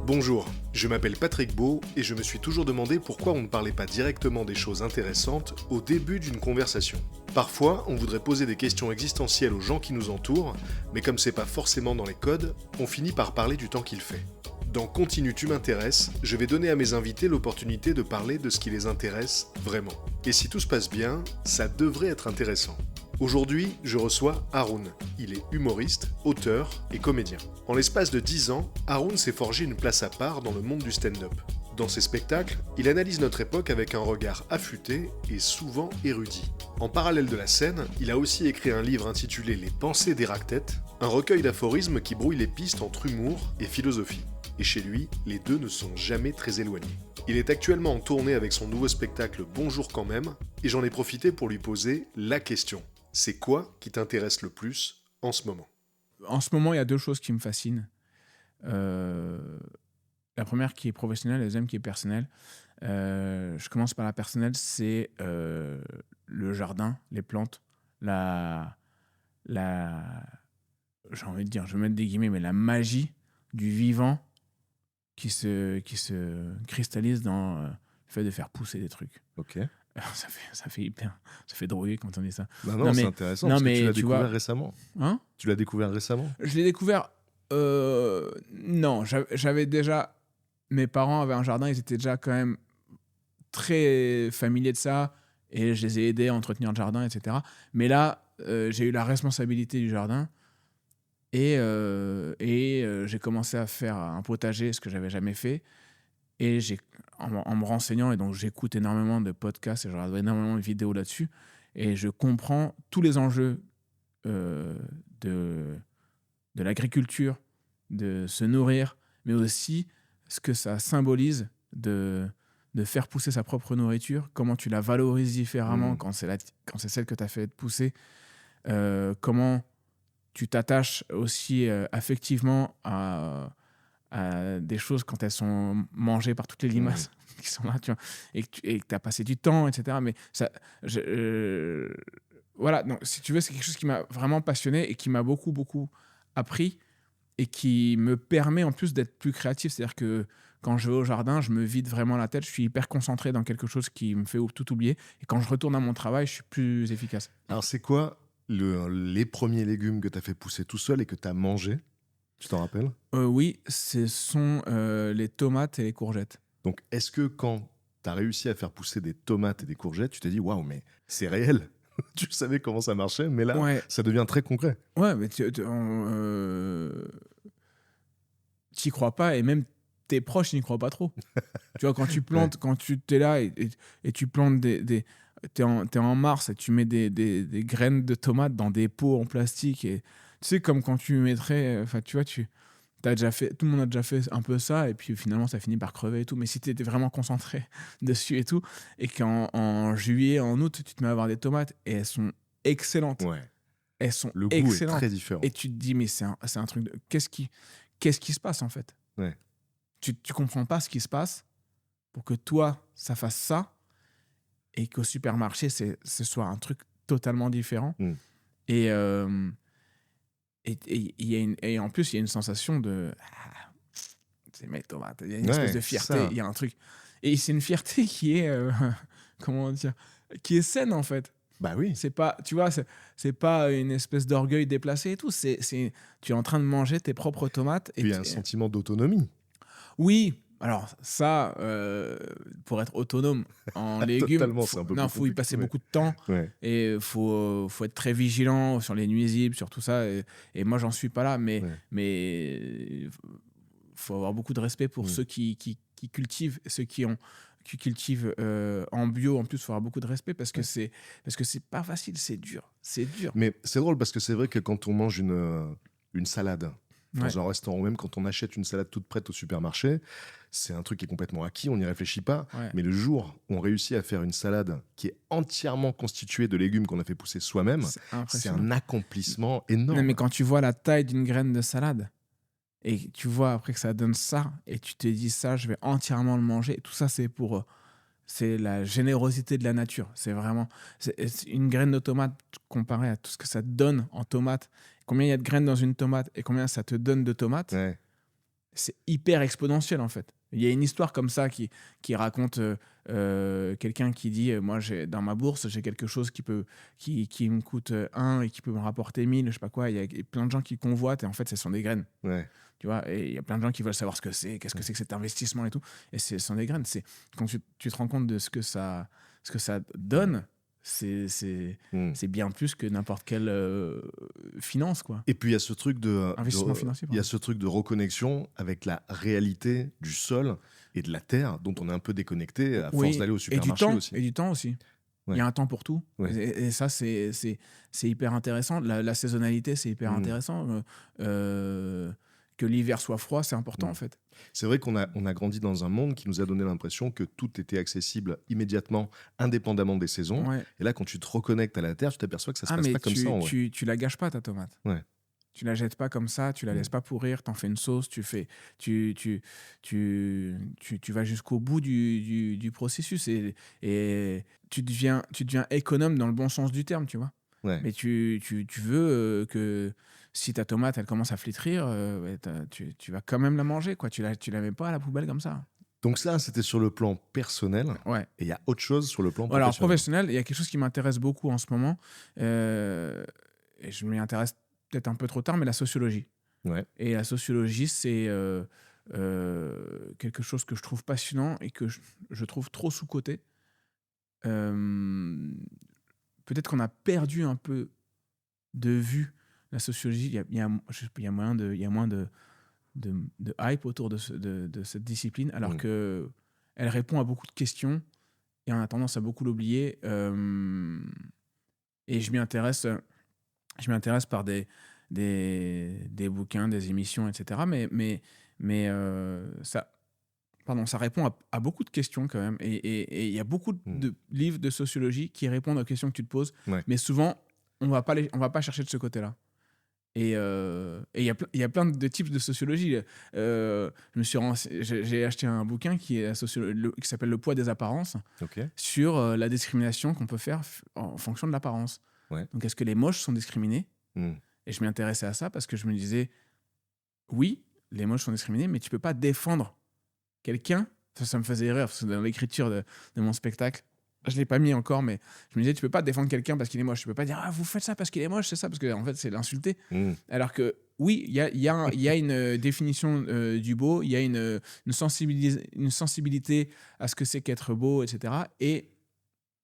Bonjour, je m'appelle Patrick Beau et je me suis toujours demandé pourquoi on ne parlait pas directement des choses intéressantes au début d'une conversation. Parfois, on voudrait poser des questions existentielles aux gens qui nous entourent, mais comme c'est pas forcément dans les codes, on finit par parler du temps qu'il fait. Dans Continue tu m'intéresses, je vais donner à mes invités l'opportunité de parler de ce qui les intéresse vraiment. Et si tout se passe bien, ça devrait être intéressant. Aujourd'hui, je reçois Haroun. Il est humoriste, auteur et comédien. En l'espace de 10 ans, Haroun s'est forgé une place à part dans le monde du stand-up. Dans ses spectacles, il analyse notre époque avec un regard affûté et souvent érudit. En parallèle de la scène, il a aussi écrit un livre intitulé Les pensées d'Héractète, un recueil d'aphorismes qui brouille les pistes entre humour et philosophie. Et chez lui, les deux ne sont jamais très éloignés. Il est actuellement en tournée avec son nouveau spectacle Bonjour quand même, et j'en ai profité pour lui poser la question. C'est quoi qui t'intéresse le plus en ce moment ? En ce moment, il y a deux choses qui me fascinent. La première qui est professionnelle, la deuxième qui est personnelle. Je commence par la personnelle, c'est le jardin, les plantes, j'ai envie de dire, je vais mettre des guillemets, mais la magie du vivant qui se cristallise dans le fait de faire pousser des trucs. Ok. Ça fait drouiller quand on dit ça. Non, c'est intéressant parce que tu l'as découvert récemment. Hein ? Tu l'as découvert récemment ? Je l'ai découvert... non, j'avais déjà... Mes parents avaient un jardin, ils étaient déjà quand même très familiers de ça et je les ai aidés à entretenir le jardin, etc. Mais là, j'ai eu la responsabilité du jardin et j'ai commencé à faire un potager, ce que j'avais jamais fait. Et en me renseignant, et donc j'écoute énormément de podcasts et je regarde énormément de vidéos là-dessus, et je comprends tous les enjeux de l'agriculture, de se nourrir, mais aussi ce que ça symbolise de faire pousser sa propre nourriture, comment tu la valorises différemment quand c'est celle que tu as fait pousser, comment tu t'attaches aussi affectivement à des choses quand elles sont mangées par toutes les limaces qui sont là, tu vois, et que tu as passé du temps, etc. Mais ça, voilà, donc si tu veux, c'est quelque chose qui m'a vraiment passionné et qui m'a beaucoup, beaucoup appris et qui me permet en plus d'être plus créatif. C'est-à-dire que quand je vais au jardin, je me vide vraiment la tête, je suis hyper concentré dans quelque chose qui me fait tout oublier. Et quand je retourne à mon travail, je suis plus efficace. Alors, c'est quoi les premiers légumes que tu as fait pousser tout seul et que tu as mangé ? Tu t'en rappelles ? Oui, ce sont les tomates et les courgettes. Donc, est-ce que quand tu as réussi à faire pousser des tomates et des courgettes, tu t'es dit « Waouh, mais c'est réel !» Tu savais comment ça marchait, mais là, ça devient très concret. Ouais, mais t'y crois pas, et même tes proches n'y croient pas trop. Tu vois, quand tu plantes, quand tu t'es là et tu plantes t'es en mars et tu mets des graines de tomates dans des pots en plastique, et tu sais, comme quand tu mettrais, enfin, tu vois, t'as déjà fait, tout le monde a déjà fait un peu ça, et puis finalement ça finit par crever et tout. Mais si tu étais vraiment concentré dessus et tout, et qu'en juillet, en août, tu te mets à avoir des tomates et elles sont excellentes. Ouais. Elles sont le goût excellentes. est très différent. Et tu te dis, mais c'est un truc de... Qu'est-ce qui se passe en fait ? Ouais. Tu comprends pas ce qui se passe pour que toi, ça fasse ça, et qu'au supermarché, ce soit un truc totalement différent. Et en plus, il y a une sensation de... c'est mes tomates. Il y a une espèce de fierté. Il y a un truc. Et c'est une fierté qui est... comment dire ? Qui est saine, en fait. Bah oui. C'est pas, tu vois, c'est pas une espèce d'orgueil déplacé et tout. Tu es en train de manger tes propres tomates. Et il y a un sentiment d'autonomie. Oui. Alors ça, pour être autonome en légumes, faut y passer beaucoup de temps. Ouais. Et faut être très vigilant sur les nuisibles, sur tout ça. Et moi, j'en suis pas là, mais faut avoir beaucoup de respect pour ceux qui cultivent, ceux qui cultivent en bio. En plus, faut avoir beaucoup de respect parce que c'est pas facile, c'est dur. Mais c'est drôle parce que c'est vrai que quand on mange une salade dans un restaurant, ou même quand on achète une salade toute prête au supermarché, c'est un truc qui est complètement acquis, on n'y réfléchit pas. Ouais. Mais le jour où on réussit à faire une salade qui est entièrement constituée de légumes qu'on a fait pousser soi-même, c'est un accomplissement énorme. Non, mais quand tu vois la taille d'une graine de salade, et tu vois après que ça donne ça, et tu te dis ça, je vais entièrement le manger, et tout ça, c'est la générosité de la nature. C'est vraiment une graine de tomate comparée à tout ce que ça te donne en tomate. Combien il y a de graines dans une tomate et combien ça te donne de tomates. Ouais. c'est hyper exponentiel en fait. Il y a une histoire comme ça qui raconte quelqu'un qui dit moi dans ma bourse j'ai quelque chose qui me coûte 1 et qui peut me rapporter 1000, je sais pas quoi. Il y a plein de gens qui convoitent et en fait ce sont des graines. Ouais. Tu vois, et il y a plein de gens qui veulent savoir ce que c'est, qu'est-ce que c'est que cet investissement et tout. Et ce sont des graines. C'est quand tu te rends compte de ce que ça donne. C'est bien plus que n'importe quelle finance, quoi. Et puis il y a ce truc Investissement financier. il y a ce truc de reconnexion avec la réalité du sol et de la terre dont on est un peu déconnecté à force d'aller au supermarché aussi. Et du temps aussi. Ouais. Il y a un temps pour tout. Ouais. Et ça, c'est hyper intéressant. La saisonnalité, c'est hyper intéressant. Que l'hiver soit froid, c'est important en fait. C'est vrai qu'on a grandi dans un monde qui nous a donné l'impression que tout était accessible immédiatement, indépendamment des saisons. Ouais. Et là, quand tu te reconnectes à la terre, tu t'aperçois que ça se passe pas comme ça. Tu la gâches pas ta tomate. Ouais. Tu la jettes pas comme ça, tu la laisses pas pourrir, t'en fais une sauce, tu vas jusqu'au bout du processus et tu deviens économe dans le bon sens du terme, tu vois. Ouais. Mais tu veux que si ta tomate elle commence à flétrir, tu vas quand même la manger, quoi. Tu la mets pas à la poubelle comme ça. Donc ça, c'était sur le plan personnel. Ouais. Et il y a autre chose sur le plan Alors professionnel. professionnel, il y a quelque chose qui m'intéresse beaucoup en ce moment. Et je m'y intéresse peut-être un peu trop tard, mais la sociologie. Ouais. Et la sociologie, c'est quelque chose que je trouve passionnant et que je trouve trop sous-coté. Peut-être qu'on a perdu un peu de vue la sociologie. Il y a moins de hype autour de cette discipline, alors que elle répond à beaucoup de questions et on a tendance à beaucoup l'oublier. Et je m'y intéresse par des bouquins, des émissions, etc. Mais ça répond à beaucoup de questions quand même. Et il y a beaucoup de livres de sociologie qui répondent aux questions que tu te poses. Ouais. Mais souvent, on va pas chercher de ce côté-là. Et il y a plein de types de sociologie. J'ai acheté un bouquin qui s'appelle Le poids des apparences, sur la discrimination qu'on peut faire en fonction de l'apparence. Ouais. Donc, est-ce que les moches sont discriminés ? Et je m'intéressais à ça parce que je me disais, oui, les moches sont discriminés, mais tu peux pas défendre quelqu'un. Ça me faisait rire parce que dans l'écriture de mon spectacle, je l'ai pas mis encore, mais je me disais, tu peux pas défendre quelqu'un parce qu'il est moche. Tu peux pas dire, ah, vous faites ça parce qu'il est moche, c'est ça, parce que en fait, c'est l'insulter. Alors que oui, il y a une définition du beau, il y a une sensibilité à ce que c'est qu'être beau, etc. Et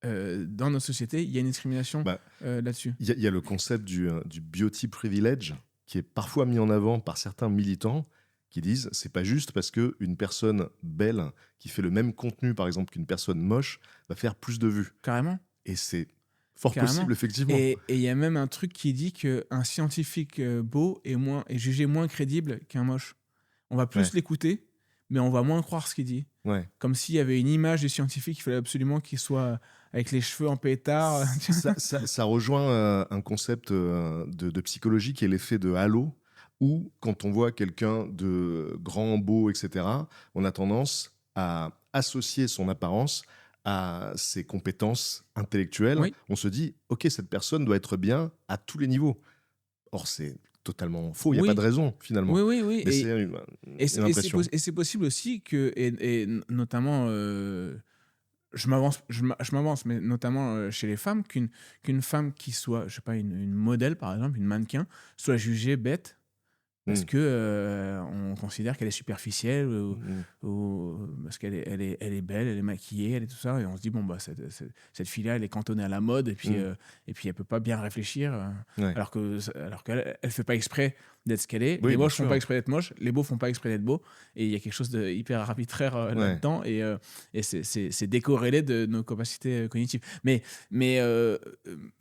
dans nos sociétés, il y a une discrimination là-dessus. Il y a le concept du beauty privilege qui est parfois mis en avant par certains militants qui disent c'est pas juste parce qu'une personne belle qui fait le même contenu, par exemple, qu'une personne moche, va faire plus de vues. Carrément. Et c'est fort possible, effectivement. Et il y a même un truc qui dit qu'un scientifique beau est jugé moins crédible qu'un moche. On va plus l'écouter, mais on va moins croire ce qu'il dit. Ouais. Comme s'il y avait une image du scientifique, il fallait absolument qu'il soit avec les cheveux en pétard. Ça rejoint un concept de psychologie qui est l'effet de halo, où quand on voit quelqu'un de grand, beau, etc., on a tendance à associer son apparence à ses compétences intellectuelles. Oui. On se dit, ok, cette personne doit être bien à tous les niveaux. Or, c'est totalement faux, il n'y a pas de raison, finalement. Oui. Mais c'est une impression. Et c'est possible aussi que, et notamment... je m'avance, mais notamment chez les femmes, qu'une femme qui soit, je sais pas, une modèle, par exemple, une mannequin, soit jugée bête parce que on considère qu'elle est superficielle ou parce qu'elle est belle, elle est maquillée, elle est tout ça, et on se dit bon bah cette fille-là elle est cantonnée à la mode et puis elle peut pas bien réfléchir alors qu'elle elle fait pas exprès d'être ce qu'elle est. Les moches font pas exprès d'être moches, les beaux font pas exprès d'être beaux, et il y a quelque chose de hyper arbitraire là-dedans, et c'est décorrélé de nos capacités cognitives. Mais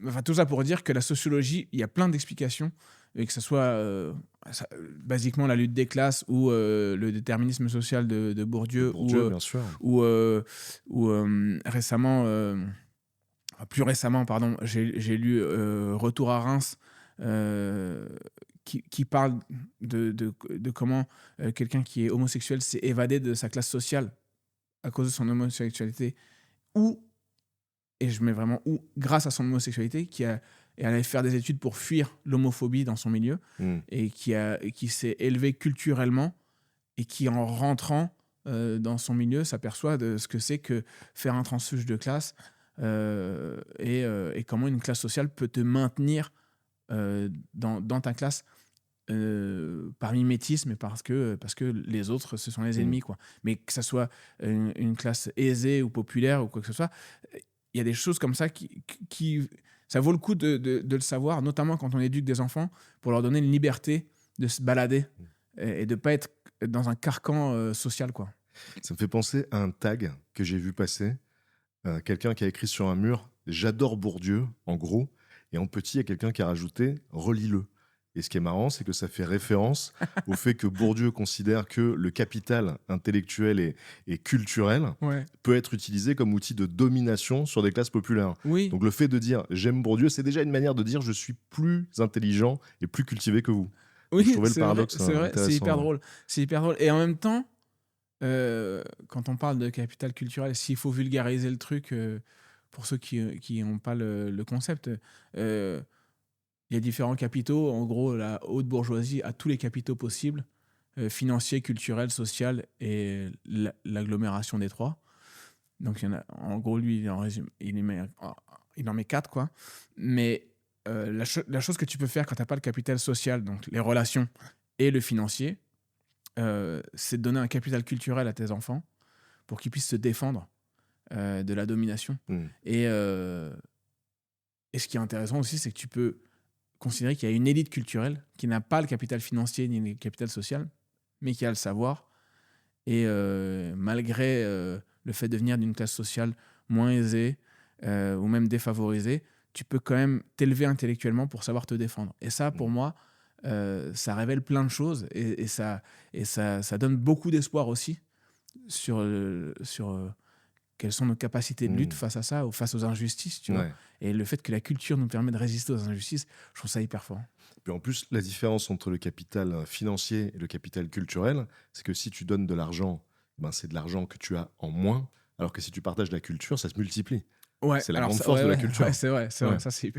enfin, tout ça pour dire que la sociologie, il y a plein d'explications, et que ce soit basiquement la lutte des classes ou le déterminisme social de Bourdieu, bien sûr. ou récemment, plus récemment, pardon, j'ai lu Retour à Reims, qui parle de comment quelqu'un qui est homosexuel s'est évadé de sa classe sociale à cause de son homosexualité, et je mets vraiment grâce à son homosexualité, et allait faire des études pour fuir l'homophobie dans son milieu, et qui s'est élevé culturellement et qui, en rentrant dans son milieu, s'aperçoit de ce que c'est que faire un transfuge de classe et comment une classe sociale peut te maintenir dans ta classe par mimétisme, parce que les autres, ce sont les ennemis, quoi. Mais que ça soit une classe aisée ou populaire ou quoi que ce soit, il y a des choses comme ça qui ça vaut le coup de le savoir, notamment quand on éduque des enfants, pour leur donner une liberté de se balader et de ne pas être dans un carcan social, quoi. Ça me fait penser à un tag que j'ai vu passer. Quelqu'un qui a écrit sur un mur « J'adore Bourdieu », en gros. Et en petit, il y a quelqu'un qui a rajouté « Relis-le ». Et ce qui est marrant, c'est que ça fait référence au fait que Bourdieu considère que le capital intellectuel et culturel Ouais. peut être utilisé comme outil de domination sur des classes populaires. Oui. Donc le fait de dire « J'aime Bourdieu », c'est déjà une manière de dire « Je suis plus intelligent et plus cultivé que vous ». Oui, Je trouvais le c'est vrai, paradoxe c'est vrai, c'est intéressant, hyper ouais. drôle. C'est hyper drôle. Et en même temps, quand on parle de capital culturel, s'il faut vulgariser le truc pour ceux qui n'ont pas le concept, il y a différents capitaux. En gros, la haute bourgeoisie a tous les capitaux possibles, financiers, culturels, social et l'agglomération des trois. Donc, il y en a, en gros, lui, il en met 4, quoi. Mais la chose que tu peux faire quand tu n'as pas le capital social, donc les relations et le financier, c'est de donner un capital culturel à tes enfants pour qu'ils puissent se défendre de la domination. Et ce qui est intéressant aussi, c'est que tu peux considérer qu'il y a une élite culturelle qui n'a pas le capital financier ni le capital social, mais qui a le savoir. Et malgré le fait de venir d'une classe sociale moins aisée ou même défavorisée, tu peux quand même t'élever intellectuellement pour savoir te défendre. Et ça, pour moi, ça révèle plein de choses et ça donne beaucoup d'espoir aussi sur quelles sont nos capacités de lutte face à ça ou face aux injustices, tu vois. Et le fait que la culture nous permet de résister aux injustices, je trouve ça hyper fort. Puis en plus, la différence entre le capital financier et le capital culturel, c'est que si tu donnes de l'argent, ben c'est de l'argent que tu as en moins, alors que si tu partages de la culture, ça se multiplie. Ouais, c'est la grande force de la culture. Ouais, c'est vrai. Ça, c'est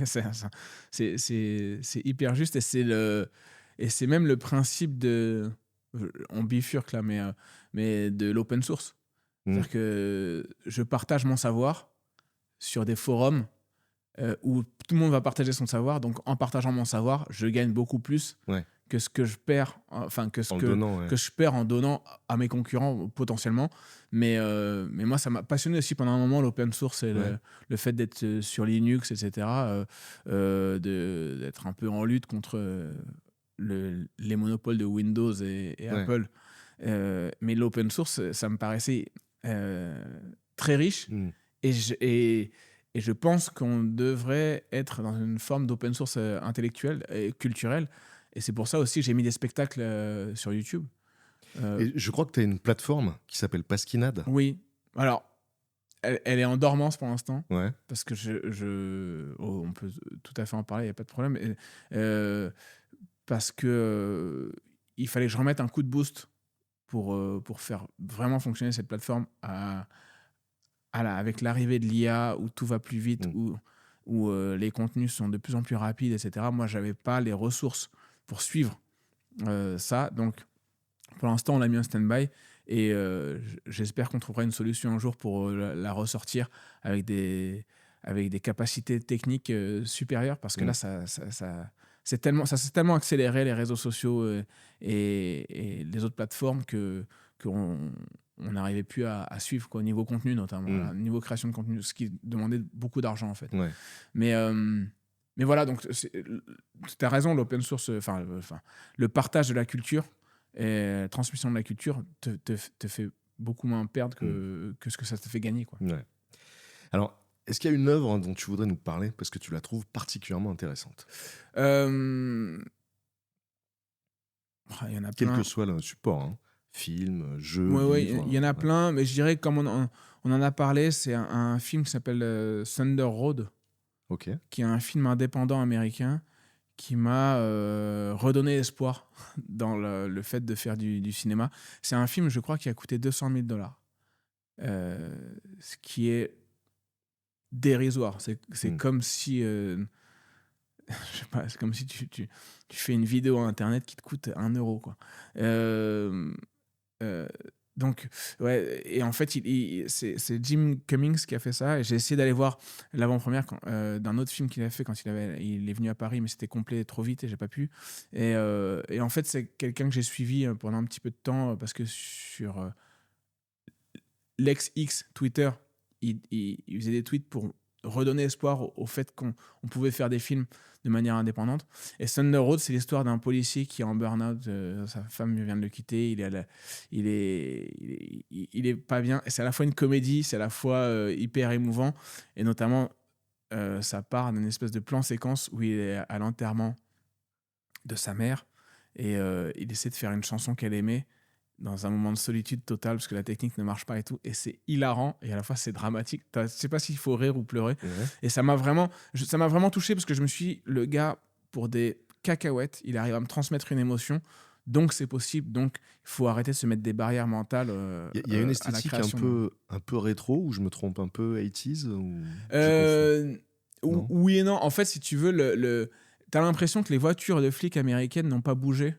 hyper juste et c'est même le principe de... On bifurque là, mais de l'open source. C'est-à-dire que je partage mon savoir sur des forums où tout le monde va partager son savoir. Donc, en partageant mon savoir, je gagne beaucoup plus que ce que je perds, que je perds en donnant à mes concurrents potentiellement. Mais moi, ça m'a passionné aussi pendant un moment, l'open source et le fait d'être sur Linux, etc., d'être un peu en lutte contre les monopoles de Windows et Apple. Mais l'open source, ça me paraissait très riche et je pense qu'on devrait être dans une forme d'open source intellectuelle et culturelle. Et c'est pour ça aussi que j'ai mis des spectacles sur YouTube. Et je crois que tu as une plateforme qui s'appelle Pasquinade. Oui. Alors, elle est en dormance pour l'instant. Ouais. Parce que on peut tout à fait en parler, il n'y a pas de problème. Parce que il fallait que je remette un coup de boost pour faire vraiment fonctionner cette plateforme avec l'arrivée de l'IA où tout va plus vite, où les contenus sont de plus en plus rapides, etc. Moi, je n'avais pas les ressources pour suivre ça. Donc, pour l'instant, on l'a mis en stand-by et j'espère qu'on trouvera une solution un jour pour la ressortir avec des capacités techniques supérieures parce que là, ça s'est tellement accéléré, les réseaux sociaux et les autres plateformes qu'on n'arrivait plus à suivre au niveau contenu, notamment, au niveau création de contenu, ce qui demandait beaucoup d'argent, en fait. Mais voilà, donc tu as raison, l'open source, le partage de la culture et la transmission de la culture te fait beaucoup moins perdre que ce que ça te fait gagner, quoi. Alors, est-ce qu'il y a une œuvre dont tu voudrais nous parler parce que tu la trouves particulièrement intéressante? Il y en a Quel plein. que soit le support, hein. Film, jeu, livre. Il y en a plein, mais je dirais que comme on en a parlé, c'est un film qui s'appelle Thunder Road, qui est un film indépendant américain qui m'a redonné espoir dans le fait de faire du cinéma. C'est un film, je crois, qui a coûté $200 000. Ce qui est dérisoire. C'est comme si... je sais pas, c'est comme si tu fais une vidéo à Internet qui te coûte 1 euro, quoi. Donc, ouais, et en fait, c'est Jim Cummings qui a fait ça. Et j'ai essayé d'aller voir l'avant-première d'un autre film qu'il a fait quand il est venu à Paris, mais c'était complet trop vite et j'ai pas pu. Et en fait, c'est quelqu'un que j'ai suivi pendant un petit peu de temps parce que sur l'ex-X Twitter, il faisait des tweets pour redonner espoir au fait qu'on pouvait faire des films de manière indépendante. Et Thunder Road, c'est l'histoire d'un policier qui est en burn-out. Sa femme vient de le quitter. Il est pas bien. Et c'est à la fois une comédie, c'est à la fois hyper émouvant. Et notamment, ça part d'une espèce de plan séquence où il est à l'enterrement de sa mère. Et il essaie de faire une chanson qu'elle aimait dans un moment de solitude totale parce que la technique ne marche pas et tout. Et c'est hilarant et à la fois c'est dramatique. Je sais pas s'il faut rire ou pleurer. Ouais. Et ça m'a vraiment touché parce que je me suis dit, le gars, pour des cacahuètes, il arrive à me transmettre une émotion. Donc c'est possible. Donc il faut arrêter de se mettre des barrières mentales. Il y a une à la esthétique création. un peu rétro, ou je me trompe un peu 80s ou... Non. Oui et non. En fait, si tu veux, t'as l'impression que les voitures de flics américaines n'ont pas bougé.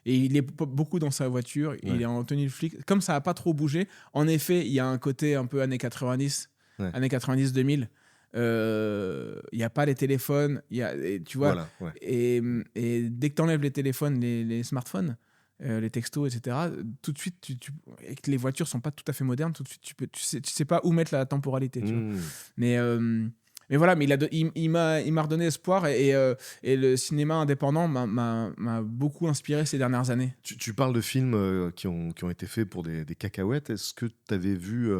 Et il est beaucoup dans sa voiture, il est en tenue de flic. Comme ça n'a pas trop bougé, en effet, il y a un côté un peu années 90, années 90-2000. Il n'y a pas les téléphones, tu vois. Voilà, ouais. Et dès que tu enlèves les téléphones, les smartphones, les textos, etc., tout de suite, et que les voitures sont pas tout à fait modernes, tout de suite, tu sais pas où mettre la temporalité. Tu vois. Mais voilà, mais il m'a redonné espoir et le cinéma indépendant m'a beaucoup inspiré ces dernières années. Tu parles de films qui ont été faits pour des cacahuètes. Est-ce que tu avais vu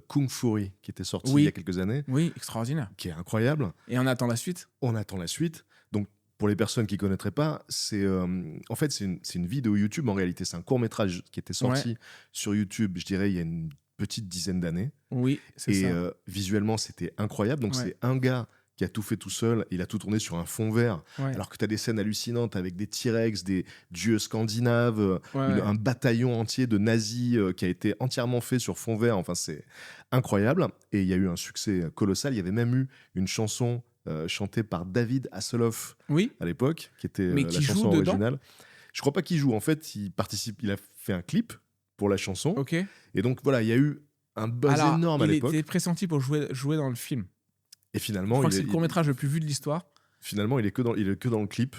Kung Fury, qui était sorti il y a quelques années? Oui, extraordinaire. Qui est incroyable. Et on attend la suite. On attend la suite. Donc, pour les personnes qui ne connaîtraient pas, en fait, c'est une vidéo YouTube. En réalité, c'est un court-métrage qui était sorti sur YouTube, je dirais, il y a une petite dizaine d'années. Oui, c'est ça. Et visuellement, c'était incroyable. Donc, c'est un gars qui a tout fait tout seul. Il a tout tourné sur un fond vert. Alors que tu as des scènes hallucinantes avec des T-Rex, des dieux scandinaves, un bataillon entier de nazis qui a été entièrement fait sur fond vert. Enfin, c'est incroyable. Et il y a eu un succès colossal. Il y avait même eu une chanson chantée par David Hasselhoff à l'époque, qui était la chanson originale. Je crois pas qu'il joue. En fait, il a fait un clip pour la chanson. Et donc, voilà, il y a eu un buzz énorme à l'époque. Il était pressenti pour jouer dans le film. Et finalement, je crois que c'est le court-métrage le plus vu de l'histoire. Finalement, il est que dans le clip.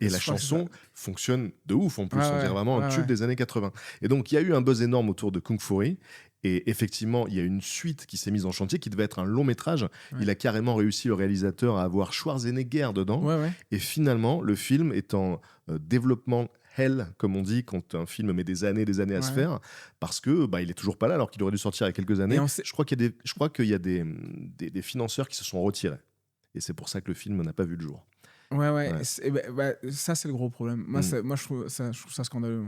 Et la chanson fonctionne de ouf en plus. On dirait vraiment un tube des années 80. Et donc, il y a eu un buzz énorme autour de Kung Fury. Et effectivement, il y a une suite qui s'est mise en chantier qui devait être un long métrage. Il a carrément réussi, le réalisateur, à avoir Schwarzenegger dedans. Et finalement, le film est en développement hell, comme on dit, quand un film met des années à se faire, parce que il est toujours pas là, alors qu'il aurait dû sortir il y a quelques années. Je crois qu'il y a des financeurs qui se sont retirés. Et c'est pour ça que le film n'a pas vu le jour. Ça, c'est le gros problème. Moi, je trouve ça scandaleux.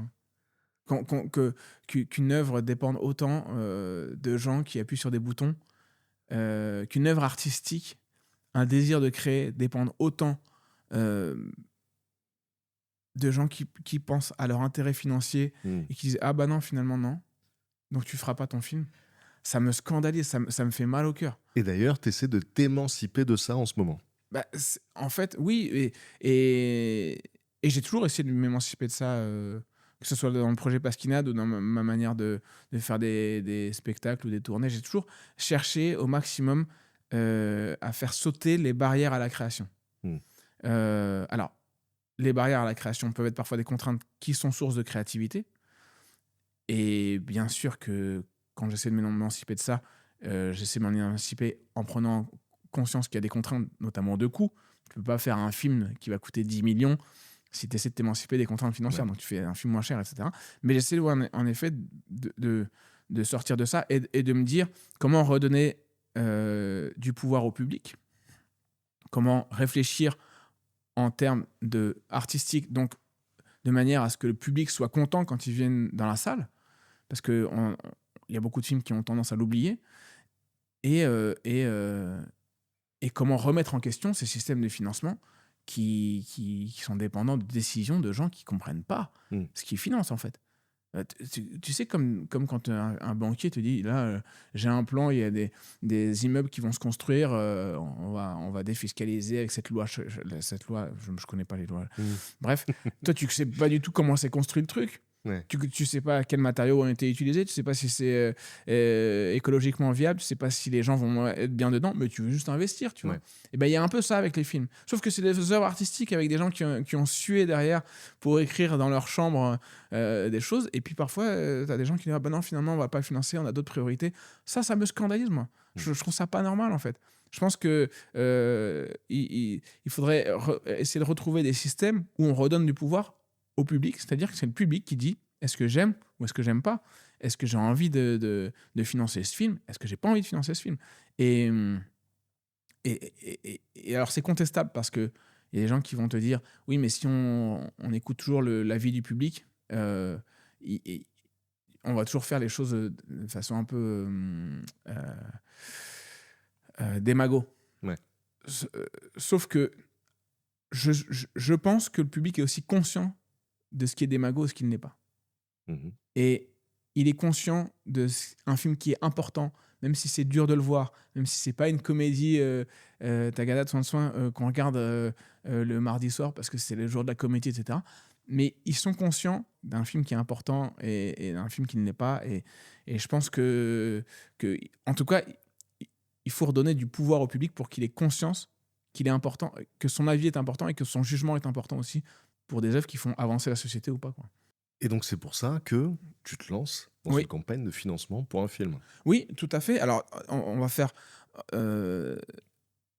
Qu'une œuvre dépende autant de gens qui appuient sur des boutons, qu'une œuvre artistique, un désir de créer, dépende autant de gens qui pensent à leur intérêt financier et qui disent « Ah bah non, finalement non, donc tu feras pas ton film ». Ça me scandalise, ça me fait mal au cœur. Et d'ailleurs, tu essaies de t'émanciper de ça en ce moment. En fait, oui, et j'ai toujours essayé de m'émanciper de ça, que ce soit dans le projet Pasquinade ou dans ma manière de faire des spectacles ou des tournées. J'ai toujours cherché au maximum à faire sauter les barrières à la création. Alors, les barrières à la création peuvent être parfois des contraintes qui sont source de créativité. Et bien sûr que quand j'essaie de m'émanciper de ça, j'essaie de m'en émanciper en prenant conscience qu'il y a des contraintes, notamment de coûts. Tu ne peux pas faire un film qui va coûter 10 millions si tu essaies de t'émanciper des contraintes financières. Donc tu fais un film moins cher, etc. Mais j'essaie en effet de sortir de ça et de me dire comment redonner du pouvoir au public, comment réfléchir en termes artistiques, donc de manière à ce que le public soit content quand ils viennent dans la salle, parce qu'il y a beaucoup de films qui ont tendance à l'oublier, et comment remettre en question ces systèmes de financement qui sont dépendants de décisions de gens qui ne comprennent pas ce qu'ils financent, en fait. Tu sais, comme quand un banquier te dit, là, j'ai un plan, il y a des immeubles qui vont se construire, on va défiscaliser avec cette loi, je ne connais pas les lois. Bref, toi, tu ne sais pas du tout comment s'est construit le truc. Ouais. Tu sais pas quels matériaux ont été utilisés, tu sais pas si c'est écologiquement viable, tu sais pas si les gens vont être bien dedans, mais tu veux juste investir, tu vois. Ouais. Et ben il y a un peu ça avec les films. Sauf que c'est des œuvres artistiques avec des gens qui ont sué derrière pour écrire dans leur chambre des choses. Et puis parfois, tu as des gens qui disent ah ben non, finalement, on va pas le financer, on a d'autres priorités. Ça me scandalise, moi. Je trouve ça pas normal, en fait. Je pense que il faudrait essayer de retrouver des systèmes où on redonne du pouvoir au public, c'est-à-dire que c'est le public qui dit est-ce que j'aime ou est-ce que j'aime pas, est-ce que j'ai envie de financer ce film, est-ce que j'ai pas envie de financer ce film. Et, et alors c'est contestable parce que il y a des gens qui vont te dire oui mais si on écoute toujours l'avis du public, on va toujours faire les choses de façon un peu démago. Ouais. Sauf que je pense que le public est aussi conscient de ce qui est démago et ce qui ne l'est pas. Mhm. Et il est conscient d'un film qui est important, même si c'est dur de le voir, même si c'est pas une comédie Tagada de soin qu'on regarde le mardi soir parce que c'est le jour de la comédie, etc. Mais ils sont conscients d'un film qui est important et d'un film qui ne l'est pas. Et je pense que, en tout cas, il faut redonner du pouvoir au public pour qu'il ait conscience qu'il est important, que son avis est important et que son jugement est important aussi pour des œuvres qui font avancer la société ou pas, quoi. Et donc, c'est pour ça que tu te lances dans Oui. une campagne de financement pour un film. Oui, tout à fait. Alors, on va faire... on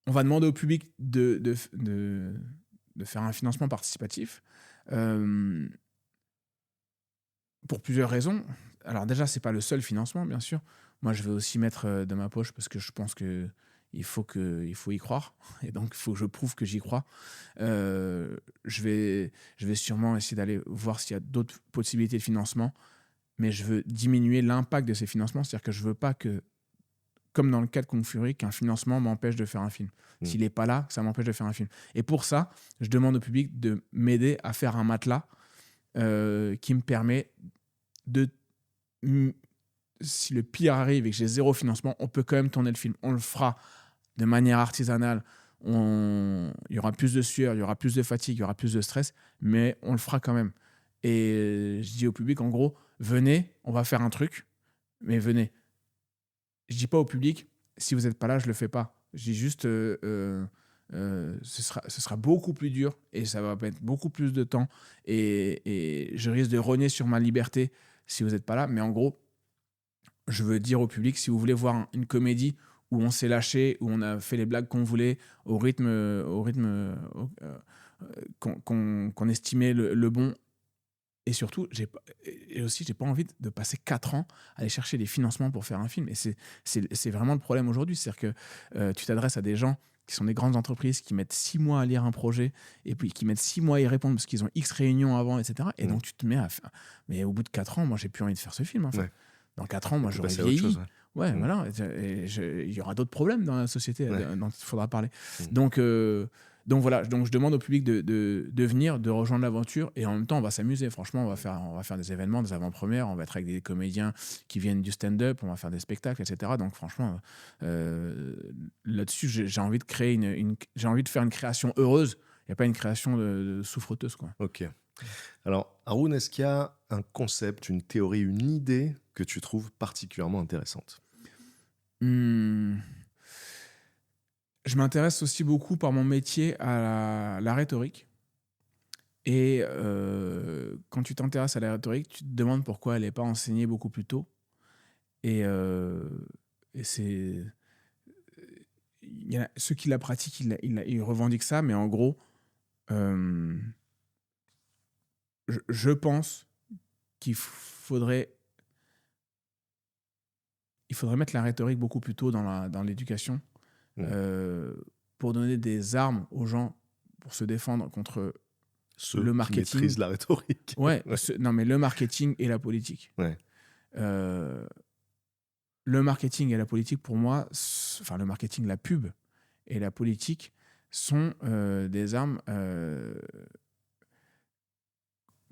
va demander au public de faire un financement participatif pour plusieurs raisons. Alors déjà, c'est pas le seul financement, bien sûr. Moi, je vais aussi mettre de ma poche parce que je pense que il faut y croire. Et donc, il faut que je prouve que j'y crois. Je vais sûrement essayer d'aller voir s'il y a d'autres possibilités de financement. Mais je veux diminuer l'impact de ces financements. C'est-à-dire que je veux pas que, comme dans le cas de Kung Fury, qu'un financement m'empêche de faire un film. S'il n'est pas là, ça m'empêche de faire un film. Et pour ça, je demande au public de m'aider à faire un matelas qui me permet de... Si le pire arrive et que j'ai zéro financement, on peut quand même tourner le film. On le fera de manière artisanale. Il y aura plus de sueur, il y aura plus de fatigue, il y aura plus de stress, mais on le fera quand même. Et je dis au public, en gros, venez, on va faire un truc, mais venez. Je dis pas au public, si vous n'êtes pas là, je le fais pas. Je dis juste, ce sera beaucoup plus dur et ça va mettre beaucoup plus de temps et je risque de rogner sur ma liberté si vous n'êtes pas là. Mais en gros, je veux dire au public, si vous voulez voir une comédie où on s'est lâché, où on a fait les blagues qu'on voulait, au rythme qu'on estimait le bon. Et surtout, j'ai pas envie de passer 4 ans à aller chercher des financements pour faire un film. Et c'est vraiment le problème aujourd'hui. C'est-à-dire que tu t'adresses à des gens qui sont des grandes entreprises qui mettent 6 mois à lire un projet et puis qui mettent 6 mois à y répondre parce qu'ils ont X réunions avant, etc. Et donc, tu te mets à faire... Mais au bout de 4 ans, moi, j'ai plus envie de faire ce film, en fait. Ouais. Dans 4 ans, moi, j'aurais vieilli. Chose, ouais, voilà. Il y aura d'autres problèmes dans la société dont il faudra parler. Donc voilà, donc je demande au public de venir, de rejoindre l'aventure et en même temps on va s'amuser. Franchement, on va faire des événements, des avant-premières, on va être avec des comédiens qui viennent du stand-up, on va faire des spectacles, etc. Donc franchement, là-dessus, j'ai envie de créer j'ai envie de faire une création heureuse. Il n'y a pas une création de souffreteuse, quoi. Ok. Alors, Haroun, est-ce qu'il y a un concept, une théorie, une idée que tu trouves particulièrement intéressante ? Je m'intéresse aussi beaucoup par mon métier à la rhétorique. Et quand tu t'intéresses à la rhétorique, tu te demandes pourquoi elle n'est pas enseignée beaucoup plus tôt. Et c'est... Il y a ceux qui la pratiquent, ils revendiquent ça, mais en gros, je pense qu'il faudrait mettre la rhétorique beaucoup plus tôt dans l'éducation. Pour donner des armes aux gens pour se défendre contre le marketing. Qui maîtrisent la rhétorique. Ouais, non, mais le marketing et la politique. Ouais. Le marketing et la politique, pour moi, le marketing, la pub et la politique sont des armes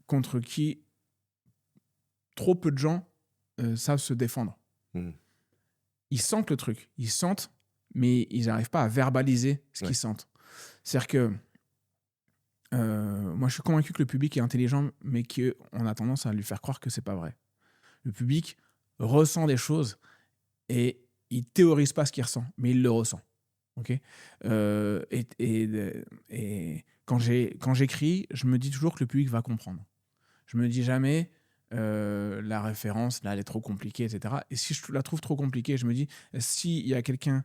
contre qui trop peu de gens savent se défendre. Ils sentent le truc, mais ils n'arrivent pas à verbaliser ce qu'ils sentent. C'est-à-dire que Moi, je suis convaincu que le public est intelligent, mais qu'on a tendance à lui faire croire que c'est pas vrai. Le public ressent des choses et il théorise pas ce qu'il ressent, mais il le ressent. Ok. Et quand j'écris, je me dis toujours que le public va comprendre. Je me dis jamais la référence là elle est trop compliquée, etc. Et si je la trouve trop compliquée, je me dis s'il y a quelqu'un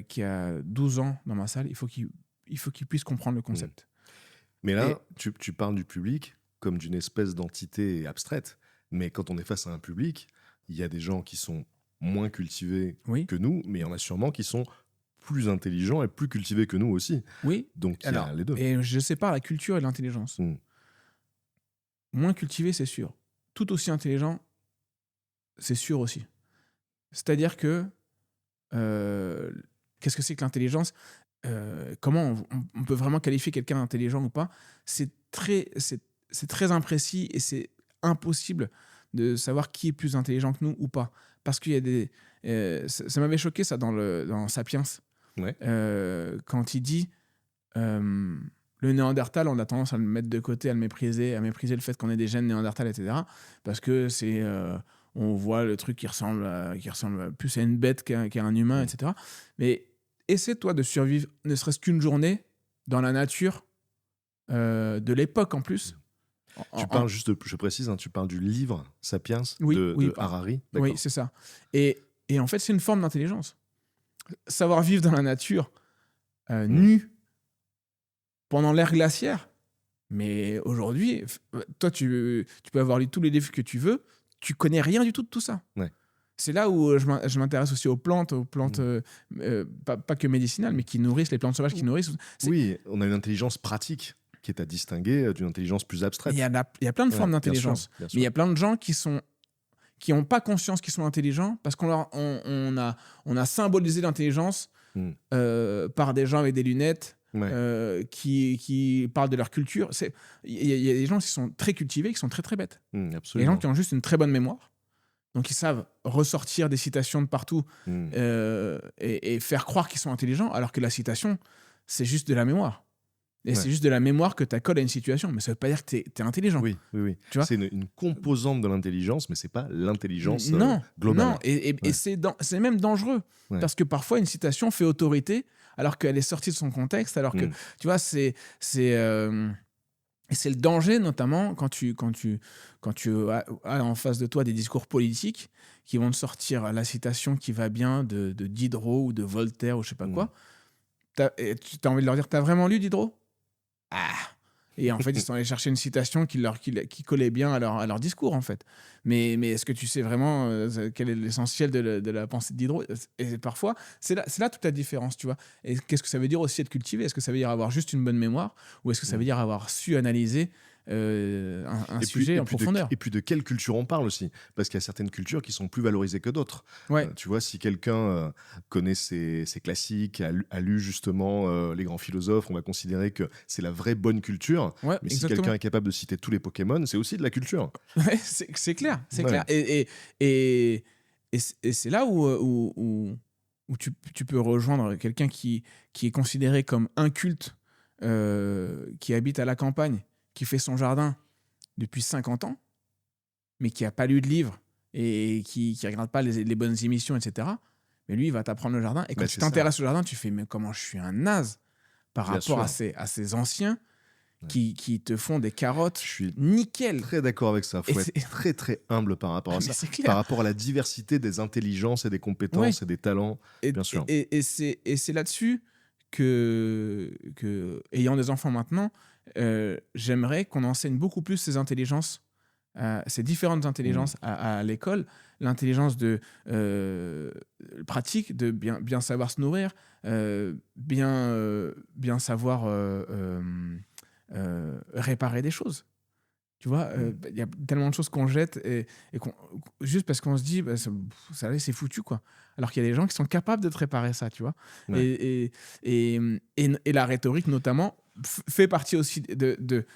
qui a 12 ans dans ma salle, il faut qu'il puisse comprendre le concept. Mais là, Et- tu parles du public comme d'une espèce d'entité abstraite. Mais quand on est face à un public, il y a des gens qui sont moins cultivés Oui, que nous, mais il y en a sûrement qui sont plus intelligents et plus cultivés que nous aussi. oui. Donc il y Alors, a les deux. et je sépare la culture et l'intelligence. Mm. Moins cultivé, c'est sûr. Tout aussi intelligent, c'est sûr aussi. C'est-à-dire que euh, qu'est-ce que c'est que l'intelligence? Comment on peut vraiment qualifier quelqu'un d'intelligent ou pas? C'est très imprécis et c'est impossible de savoir qui est plus intelligent que nous ou pas. Parce qu'il y a des. Ça m'avait choqué ça dans Sapiens. Ouais. Quand il dit le Néandertal, on a tendance à le mettre de côté, à mépriser le fait qu'on ait des gènes Néandertal, etc. Parce que c'est. On voit le truc qui ressemble plus à une bête qu'à un humain, etc. Mais essaie-toi de survivre ne serait-ce qu'une journée dans la nature de l'époque en plus. Tu parles juste, je précise, hein, tu parles du livre Sapiens Oui, de Harari. Oui, c'est ça. Et en fait, c'est une forme d'intelligence. Savoir vivre dans la nature, nu, pendant l'ère glaciaire. Mais aujourd'hui, toi, tu peux avoir lu tous les livres que tu veux, tu connais rien du tout de tout ça. Ouais. C'est là où je m'intéresse aussi aux plantes pas que médicinales, mais qui nourrissent, les plantes sauvages qui nourrissent. Oui, on a une intelligence pratique qui est à distinguer d'une intelligence plus abstraite. Il y a plein de formes d'intelligence. Bien sûr. Mais il y a plein de gens qui n'ont pas conscience qu'ils sont intelligents parce qu'on a symbolisé l'intelligence par des gens avec des lunettes qui parlent de leur culture. Il y a des gens qui sont très cultivés, qui sont très très bêtes. Il y a des gens qui ont juste une très bonne mémoire. Donc ils savent ressortir des citations de partout et faire croire qu'ils sont intelligents, alors que la citation, c'est juste de la mémoire. Et c'est juste de la mémoire que tu accoles à une situation. Mais ça ne veut pas dire que tu es intelligent. Oui. Tu vois, c'est une composante de l'intelligence, mais ce n'est pas l'intelligence globale. Non, et c'est même dangereux. Ouais. Parce que parfois, une citation fait autorité alors qu'elle est sortie de son contexte. Alors que, tu vois, c'est le danger, notamment quand tu as en face de toi des discours politiques qui vont te sortir la citation qui va bien de Diderot ou de Voltaire ou je sais pas quoi. Tu as envie de leur dire, t'as vraiment lu Diderot? Et en fait, ils sont allés chercher une citation qui collait bien à leur discours, en fait. Mais est-ce que tu sais vraiment quel est l'essentiel de la pensée de Diderot? Et parfois, c'est là toute la différence, tu vois. Et qu'est-ce que ça veut dire aussi être cultivé? Est-ce que ça veut dire avoir juste une bonne mémoire? Ou est-ce que ça veut dire avoir su analyser un sujet en profondeur? Et puis de quelle culture on parle aussi, parce qu'il y a certaines cultures qui sont plus valorisées que d'autres. Ouais. Tu vois, si quelqu'un connaît ses classiques, a lu justement les grands philosophes, on va considérer que c'est la vraie bonne culture. Ouais, mais exactement. si quelqu'un est capable de citer tous les Pokémon, c'est aussi de la culture. Ouais, c'est clair, c'est clair. Et c'est là où tu peux rejoindre quelqu'un qui est considéré comme inculte, qui habite à la campagne, qui fait son jardin depuis 50 ans, mais qui n'a pas lu de livre et qui ne regarde pas les bonnes émissions, etc. Mais lui, il va t'apprendre le jardin. Et quand tu t'intéresses au jardin, tu fais, mais comment je suis un naze par rapport à ces anciens qui te font des carottes. Je suis nickel. Très d'accord avec ça. Il faut être très très humble par rapport à ça. Par rapport à la diversité des intelligences et des compétences et des talents, bien sûr. Et c'est là-dessus que, ayant des enfants maintenant, j'aimerais qu'on enseigne beaucoup plus ces intelligences, ces différentes intelligences à l'école. L'intelligence de pratique, de bien savoir se nourrir, bien savoir réparer des choses. Tu vois, y a tellement de choses qu'on jette juste parce qu'on se dit ça c'est foutu, quoi. Alors qu'il y a des gens qui sont capables de te réparer ça, tu vois. Ouais. Et la rhétorique, notamment, fait partie aussi de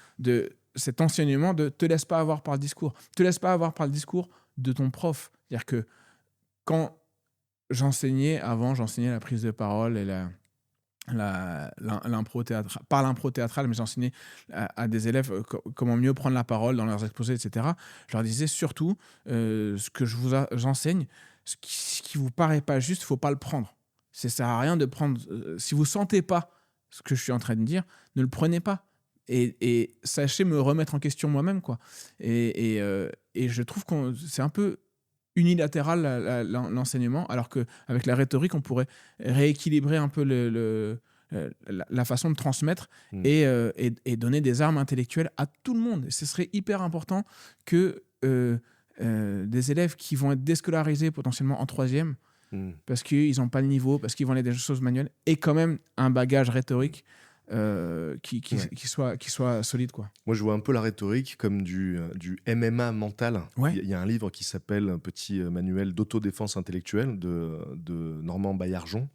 cet enseignement de te laisse pas avoir par le discours. Te laisse pas avoir par le discours de ton prof. C'est-à-dire que quand j'enseignais la prise de parole et l'impro théâtrale, mais j'enseignais à des élèves comment mieux prendre la parole dans leurs exposés, etc. Je leur disais surtout ce que j'enseigne, ce qui vous paraît pas juste, il faut pas le prendre. Ça sert à rien de prendre. Si vous sentez pas ce que je suis en train de dire, ne le prenez pas. Et sachez me remettre en question moi-même, quoi. Et je trouve que c'est un peu unilatéral l'enseignement, alors qu'avec la rhétorique, on pourrait rééquilibrer un peu la façon de transmettre et donner des armes intellectuelles à tout le monde. Et ce serait hyper important que des élèves qui vont être déscolarisés potentiellement en 3e, parce qu'ils n'ont pas le niveau, parce qu'ils vont aller des choses manuelles, aient quand même un bagage rhétorique qui soit solide, quoi. Moi, je vois un peu la rhétorique comme du MMA mental. Ouais. Il y a un livre qui s'appelle Un petit manuel d'autodéfense intellectuelle de Normand Baillargeon.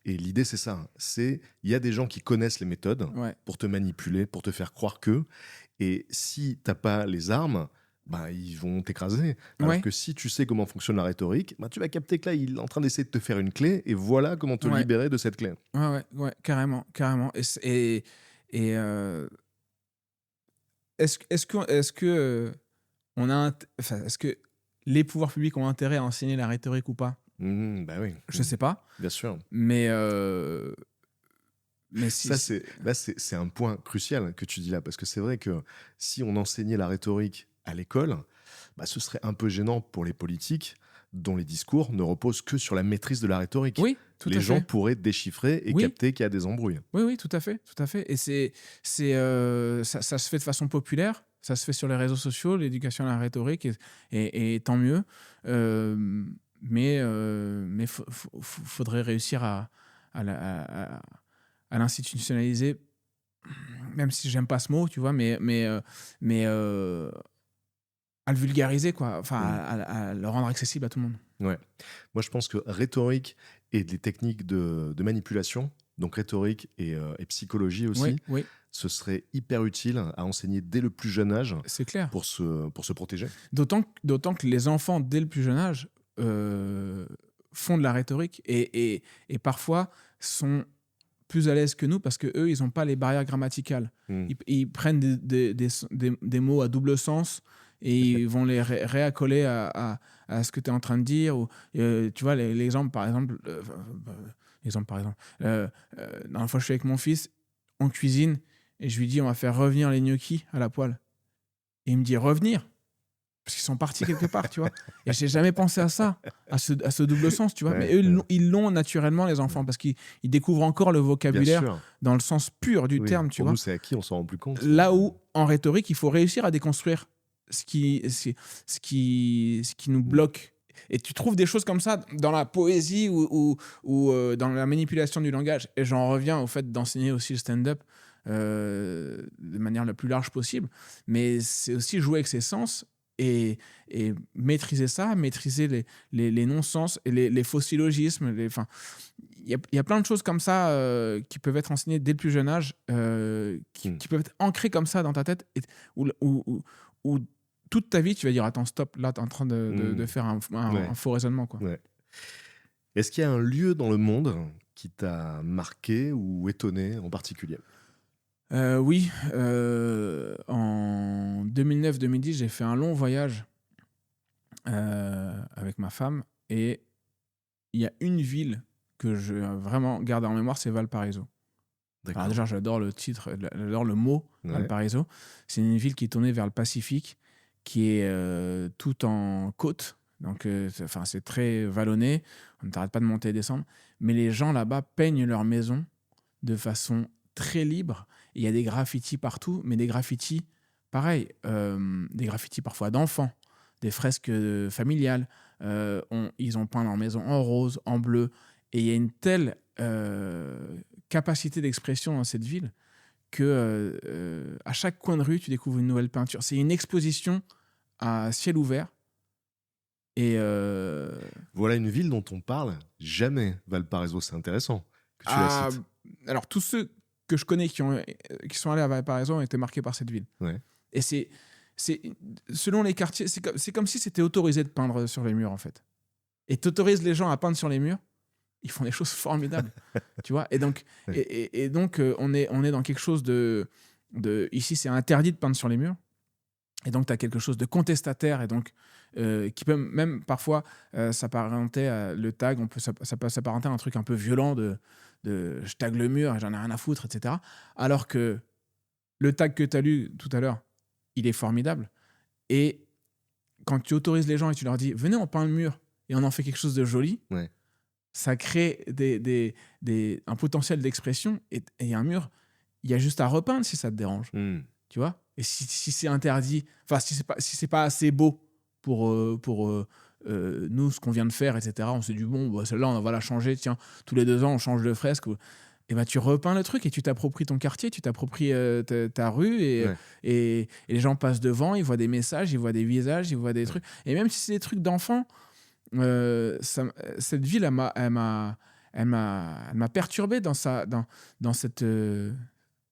Et l'idée, c'est ça. Il y a des gens qui connaissent les méthodes pour te manipuler, pour te faire croire que. Et si tu n'as pas les armes, ils vont t'écraser. Alors que si tu sais comment fonctionne la rhétorique, tu vas capter que là, il est en train d'essayer de te faire une clé, et voilà comment te libérer de cette clé. Ouais, carrément. Est-ce que les pouvoirs publics ont intérêt à enseigner la rhétorique ou pas? Oui. Je sais pas. Bien sûr. Mais si, ça, c'est un point crucial que tu dis là, parce que c'est vrai que si on enseignait la rhétorique à l'école, ce serait un peu gênant pour les politiques dont les discours ne reposent que sur la maîtrise de la rhétorique. Oui, tout à fait. Les gens pourraient déchiffrer et capter qu'il y a des embrouilles. Oui, tout à fait. Et ça se fait de façon populaire, ça se fait sur les réseaux sociaux, l'éducation à la rhétorique, et tant mieux. Mais faudrait réussir à l'institutionnaliser, même si j'aime pas ce mot, tu vois, mais à le vulgariser, quoi. Enfin, à le rendre accessible à tout le monde. Ouais. Moi, je pense que rhétorique et des techniques de manipulation, donc rhétorique et psychologie aussi, ce serait hyper utile à enseigner dès le plus jeune âge. C'est clair. Pour se protéger. D'autant que les enfants, dès le plus jeune âge, font de la rhétorique et parfois sont plus à l'aise que nous, parce qu'eux, ils n'ont pas les barrières grammaticales. Ils prennent des mots à double sens et ils vont les réaccoler à ce que tu es en train de dire. Ou, tu vois, l'exemple, par exemple, la dernière fois, je suis avec mon fils en cuisine et je lui dis, on va faire revenir les gnocchis à la poêle. Et il me dit, revenir ? Parce qu'ils sont partis quelque part, tu vois. Et j'ai jamais pensé à ça, à ce double sens, tu vois. Mais eux, ils l'ont naturellement, les enfants, parce qu'ils découvrent encore le vocabulaire dans le sens pur du terme, tu vois. Pour nous, c'est acquis, on s'en rend plus compte. Là où, en rhétorique, il faut réussir à déconstruire ce qui nous bloque. Et tu trouves des choses comme ça dans la poésie ou dans la manipulation du langage. Et j'en reviens au fait d'enseigner aussi le stand-up de manière la plus large possible. Mais c'est aussi jouer avec ses sens et maîtriser ça, maîtriser les non-sens et les faux syllogismes. Il y a plein de choses comme ça qui peuvent être enseignées dès le plus jeune âge, qui peuvent être ancrées comme ça dans ta tête, où toute ta vie, tu vas dire, attends, stop, là, tu es en train de faire un faux raisonnement, quoi. Ouais. Est-ce qu'il y a un lieu dans le monde qui t'a marqué ou étonné en particulier ? Oui. En 2009-2010, j'ai fait un long voyage avec ma femme, et il y a une ville que je vraiment garde en mémoire, c'est Valparaiso. Alors déjà, j'adore le titre, j'adore le mot Valparaiso. C'est une ville qui est tournée vers le Pacifique, qui est tout en côte. Donc, c'est très vallonné. On ne t'arrête pas de monter et descendre. Mais les gens là-bas peignent leurs maisons de façon très libre. Il y a des graffitis partout, mais des graffitis, pareil, des graffitis parfois d'enfants, des fresques familiales. Ils ont peint leur maison en rose, en bleu. Et il y a une telle capacité d'expression dans cette ville que à chaque coin de rue, tu découvres une nouvelle peinture. C'est une exposition à ciel ouvert. Et voilà une ville dont on parle jamais. Valparaiso, c'est intéressant que tu la cites. Alors, tous ceux que je connais qui sont allés à Valparaiso ont été marqués par cette ville. Et c'est selon les quartiers, c'est comme si c'était autorisé de peindre sur les murs, en fait. Et t'autorises les gens à peindre sur les murs, ils font des choses formidables. Tu vois. Et donc, Ouais. on est dans quelque chose ici, c'est interdit de peindre sur les murs. Et donc, tu as quelque chose de contestataire et donc qui peut même parfois s'apparenter à le tag. Ça peut s'apparenter à un truc un peu violent de je tag le mur et j'en ai rien à foutre, etc. Alors que le tag que tu as lu tout à l'heure, il est formidable. Et quand tu autorises les gens et tu leur dis venez, on peint le mur et on en fait quelque chose de joli, Ouais. ça crée un potentiel d'expression. Et un mur, il y a juste à repeindre si ça te dérange. Tu vois. Et si c'est interdit, enfin, si c'est pas assez beau pour nous, ce qu'on vient de faire, etc., on s'est dit, bon, bah, celle-là, on va la changer, tiens, tous les 2 ans, on change de fresque. Et ben, tu repeins le truc et tu t'appropries ton quartier, tu t'appropries ta rue Ouais. et les gens passent devant, ils voient des messages, ils voient des visages, ils voient des trucs. Et même si c'est des trucs d'enfants, cette ville, elle m'a perturbé dans cette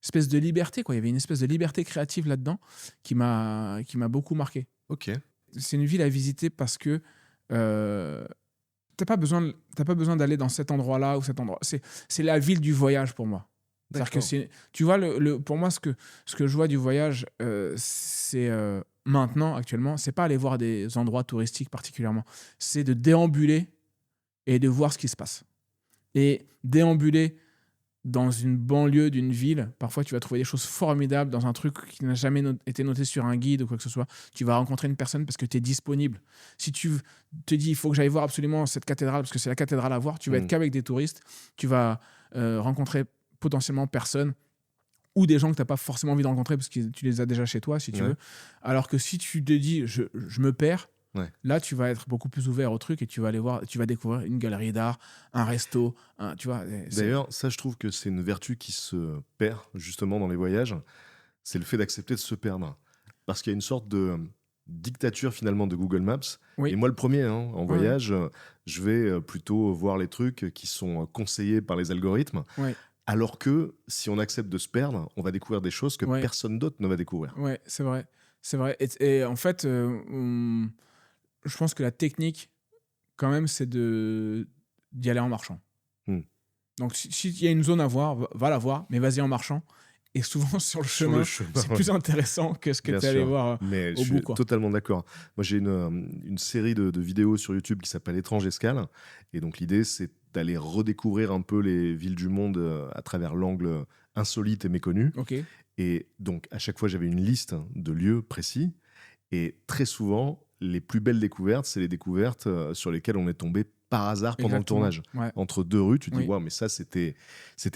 espèce de liberté, quoi. Il y avait une espèce de liberté créative là-dedans qui m'a beaucoup marqué. Ok. C'est une ville à visiter parce que t'as pas besoin d'aller dans cet endroit-là ou cet endroit. C'est la ville du voyage pour moi. C'est-à-dire que tu vois, pour moi, ce que je vois du voyage, c'est maintenant, actuellement, c'est pas aller voir des endroits touristiques particulièrement. C'est de déambuler et de voir ce qui se passe. Et déambuler dans une banlieue d'une ville, parfois tu vas trouver des choses formidables dans un truc qui n'a jamais été noté sur un guide ou quoi que ce soit. Tu vas rencontrer une personne parce que tu es disponible. Si tu te dis il faut que j'aille voir absolument cette cathédrale parce que c'est la cathédrale à voir, tu vas être qu'avec des touristes, tu vas rencontrer potentiellement personne ou des gens que tu n'as pas forcément envie de rencontrer parce que tu les as déjà chez toi, si tu veux. Alors que si tu te dis je me perds, là, tu vas être beaucoup plus ouvert au truc et tu vas aller voir, tu vas découvrir une galerie d'art, un resto, tu vois. D'ailleurs, ça, je trouve que c'est une vertu qui se perd justement dans les voyages. C'est le fait d'accepter de se perdre. Parce qu'il y a une sorte de dictature finalement de Google Maps. Oui. Et moi, le premier, en voyage, je vais plutôt voir les trucs qui sont conseillés par les algorithmes. Ouais. Alors que si on accepte de se perdre, on va découvrir des choses que personne d'autre ne va découvrir. Ouais, c'est vrai. C'est vrai. Et en fait, je pense que la technique, quand même, c'est d'y aller en marchant. Donc, s'il y a une zone à voir, va la voir, mais vas-y en marchant. Et souvent, sur le chemin, c'est plus intéressant que ce que tu es allé voir mais au je bout. suis totalement d'accord. Moi, j'ai une série de vidéos sur YouTube qui s'appelle Étrange Escale. Et donc, l'idée, c'est d'aller redécouvrir un peu les villes du monde à travers l'angle insolite et méconnu. Okay. Et donc, à chaque fois, j'avais une liste de lieux précis. Et très souvent, les plus belles découvertes, c'est les découvertes sur lesquelles on est tombé par hasard pendant le tournage. Entre 2 rues, tu te dis, waouh, mais ça, c'était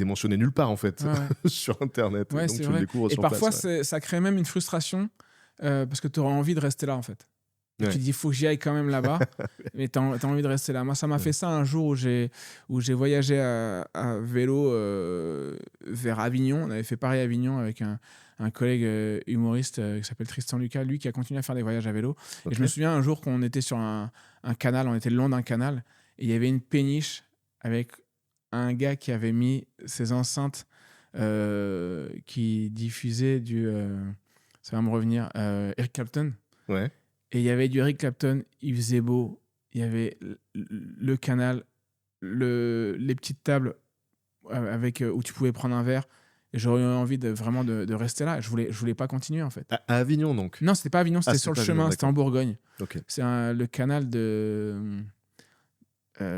mentionné nulle part, en fait, sur Internet. Ouais, donc, tu vrai. le découvres et sur parfois, place. Ça crée même une frustration parce que tu auras envie de rester là, en fait. Tu te dis, il faut que j'y aille quand même là-bas, mais tu as envie de rester là. Moi, ça m'a fait ça un jour où j'ai voyagé à vélo vers Avignon. On avait fait Paris-Avignon avec un collègue humoriste qui s'appelle Tristan Lucas, lui qui a continué à faire des voyages à vélo. Et je me souviens un jour qu'on était sur un canal, on était le long d'un canal, et il y avait une péniche avec un gars qui avait mis ses enceintes qui diffusaient ça va me revenir, Eric Clapton. Ouais. Et il y avait du Eric Clapton, il faisait beau, il y avait le canal, les petites tables avec, où tu pouvais prendre un verre. Et j'aurais eu envie vraiment de rester là. Je voulais pas continuer, en fait. À Avignon, donc? Non, c'était pas Avignon, c'était sur le chemin, c'était en Bourgogne. Okay. C'est le canal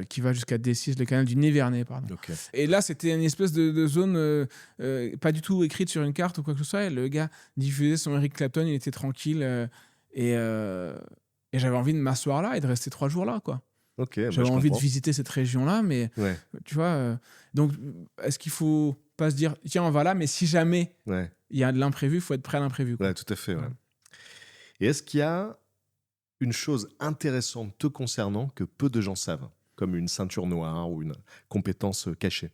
qui va jusqu'à D6, le canal du Nivernais, pardon. Okay. Et là, c'était une espèce de zone pas du tout écrite sur une carte ou quoi que ce soit. Et le gars diffusait son Eric Clapton, il était tranquille. Et j'avais envie de m'asseoir là et de rester 3 jours là, quoi. J'avais envie de visiter cette région-là, mais tu vois. Donc, est-ce qu'il faut pas se dire tiens, on va là, mais si jamais il y a de l'imprévu, il faut être prêt à l'imprévu, quoi. Ouais, tout à fait. Ouais. Et est-ce qu'il y a une chose intéressante te concernant que peu de gens savent, comme une ceinture noire ou une compétence cachée?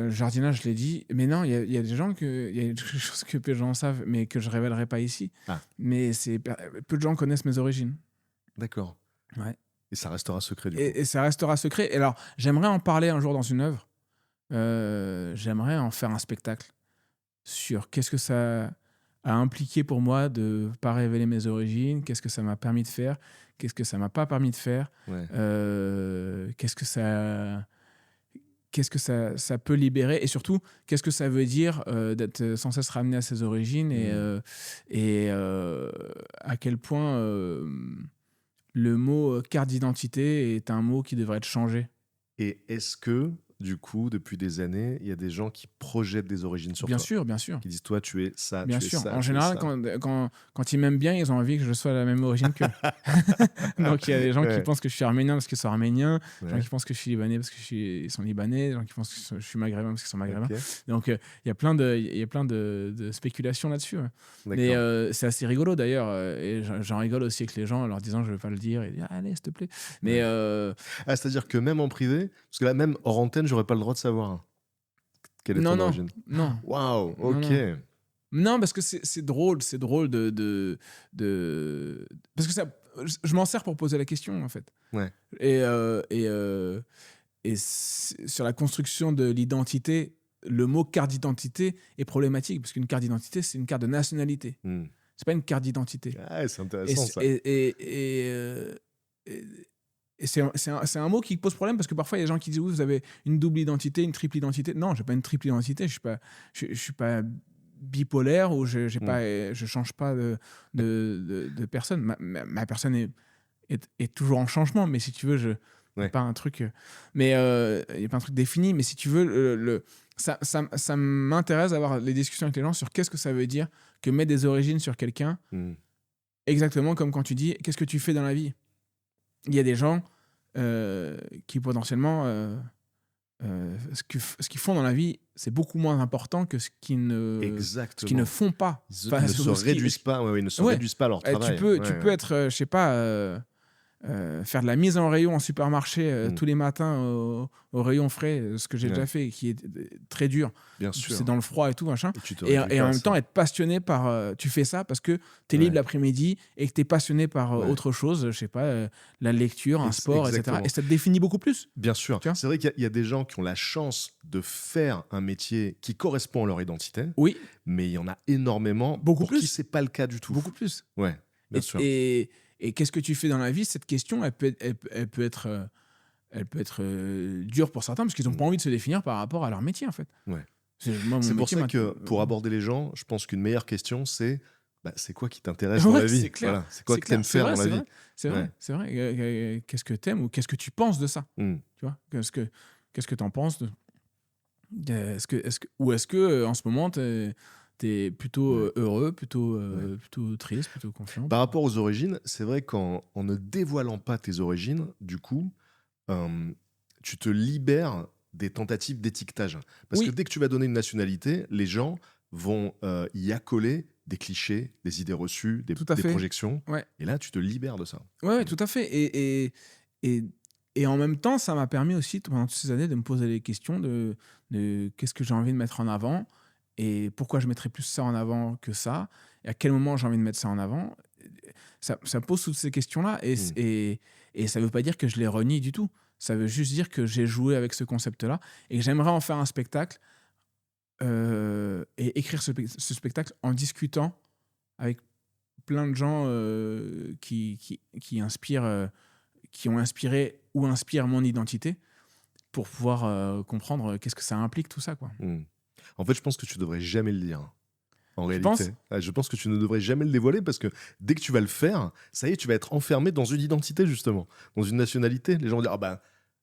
Jardinage, je l'ai dit, mais non, il y a des gens il y a des choses que peu de gens savent, mais que je révélerai pas ici. Mais peu de gens connaissent mes origines. D'accord. Ouais. Et ça restera secret du coup. Et ça restera secret. Et alors, j'aimerais en parler un jour dans une œuvre. J'aimerais en faire un spectacle sur qu'est-ce que ça a impliqué pour moi de ne pas révéler mes origines, qu'est-ce que ça m'a permis de faire, qu'est-ce que ça m'a pas permis de faire, Ouais. qu'est-ce que ça peut libérer et surtout, qu'est-ce que ça veut dire d'être sans cesse ramené à ses origines et à quel point le mot carte d'identité est un mot qui devrait être changé. Et est-ce que, du coup, depuis des années, il y a des gens qui projettent des origines sur Bien toi? sûr, bien sûr. Qui disent, toi, tu es ça, Bien tu es sûr. ça, En tu es général, ça. quand ils m'aiment bien, ils ont envie que je sois de la même origine qu'eux. Donc, il y a des gens qui Ouais. pensent que je suis arménien parce qu'ils sont arméniens, des gens Ouais. qui pensent que je suis libanais parce qu'ils sont libanais, des gens qui pensent que je suis maghrébin parce qu'ils sont maghrébins. Ok. Donc, il y a plein de spéculations là-dessus. Ouais. Mais D'accord. c'est assez rigolo d'ailleurs. Et j'en rigole aussi avec les gens en leur disant je ne vais pas le dire. Et ils disent allez, s'il te plaît. Mais Ah, c'est-à-dire que même en privé, parce que là, même hors antenne, j'aurais pas le droit de savoir quelle est ton non. origine. Waouh, ok. Non. Non, parce que c'est drôle parce que je m'en sers pour poser la question en fait. Ouais. Et sur la construction de l'identité, le mot carte d'identité est problématique parce qu'une carte d'identité, c'est une carte de nationalité. Hmm. C'est pas une carte d'identité. Ah, c'est intéressant ça. Et c'est un mot qui pose problème parce que parfois il y a des gens qui disent oui, vous avez une double identité, une triple identité. Non, j'ai pas une triple identité. Je suis pas bipolaire ou je change pas de personne. Ma personne est toujours en changement, mais si tu veux, il n'y a pas un truc, mais il y a pas un truc défini. Mais si tu veux, ça m'intéresse d'avoir les discussions avec les gens sur qu'est-ce que ça veut dire que mettre des origines sur quelqu'un. Exactement comme quand tu dis qu'est-ce que tu fais dans la vie. Il y a des gens qui potentiellement ce qu'ils font dans la vie, c'est beaucoup moins important que ce qu'ils ne font pas. Ils ne se réduisent pas, ils ne se réduisent pas à leur travail. Tu peux être, je sais pas, faire de la mise en rayon en supermarché tous les matins au rayon frais, ce que j'ai déjà fait, qui est très dur. Bien sûr. C'est dans le froid et tout, machin. Et en même temps, être passionné par... tu fais ça parce que tu es libre l'après-midi et que tu es passionné par autre chose, je sais pas, la lecture, un sport, etc. Et ça te définit beaucoup plus. Bien sûr. C'est vrai qu'il y a des gens qui ont la chance de faire un métier qui correspond à leur identité. Oui. Mais il y en a énormément beaucoup plus. Qui c'est pas le cas du tout. Beaucoup plus. Ouais, bien sûr. Et qu'est-ce que tu fais dans la vie? Cette question, elle peut être dure pour certains parce qu'ils n'ont pas envie de se définir par rapport à leur métier, en fait. Ouais. C'est pour ça que pour aborder les gens, je pense qu'une meilleure question, c'est c'est quoi qui t'intéresse dans la vie? Voilà. C'est quoi que tu aimes faire dans la vie? C'est vrai. Qu'est-ce que tu aimes ou qu'est-ce que tu penses de ça? Tu vois? Qu'est-ce que tu en penses ou est-ce que en ce moment, t'es plutôt heureux, plutôt triste, plutôt confiant? Par rapport aux origines, c'est vrai qu'en ne dévoilant pas tes origines, du coup, tu te libères des tentatives d'étiquetage. Parce que dès que tu vas donner une nationalité, les gens vont y accoler des clichés, des idées reçues, des projections. Ouais. Et là, tu te libères de ça. Ouais, tout à fait. Et en même temps, ça m'a permis aussi, pendant toutes ces années, de me poser les questions de qu'est-ce que j'ai envie de mettre en avant et pourquoi je mettrais plus ça en avant que ça, et à quel moment j'ai envie de mettre ça en avant. Ça pose toutes ces questions-là, et ça ne veut pas dire que je les renie du tout. Ça veut juste dire que j'ai joué avec ce concept-là et que j'aimerais en faire un spectacle et écrire ce spectacle en discutant avec plein de gens qui inspirent, qui ont inspiré ou inspirent mon identité pour pouvoir comprendre qu'est-ce que ça implique tout ça, quoi. En fait, je pense que tu devrais jamais le dire. En réalité, je pense que tu ne devrais jamais le dévoiler parce que dès que tu vas le faire, ça y est, tu vas être enfermé dans une identité, justement, dans une nationalité. Les gens vont dire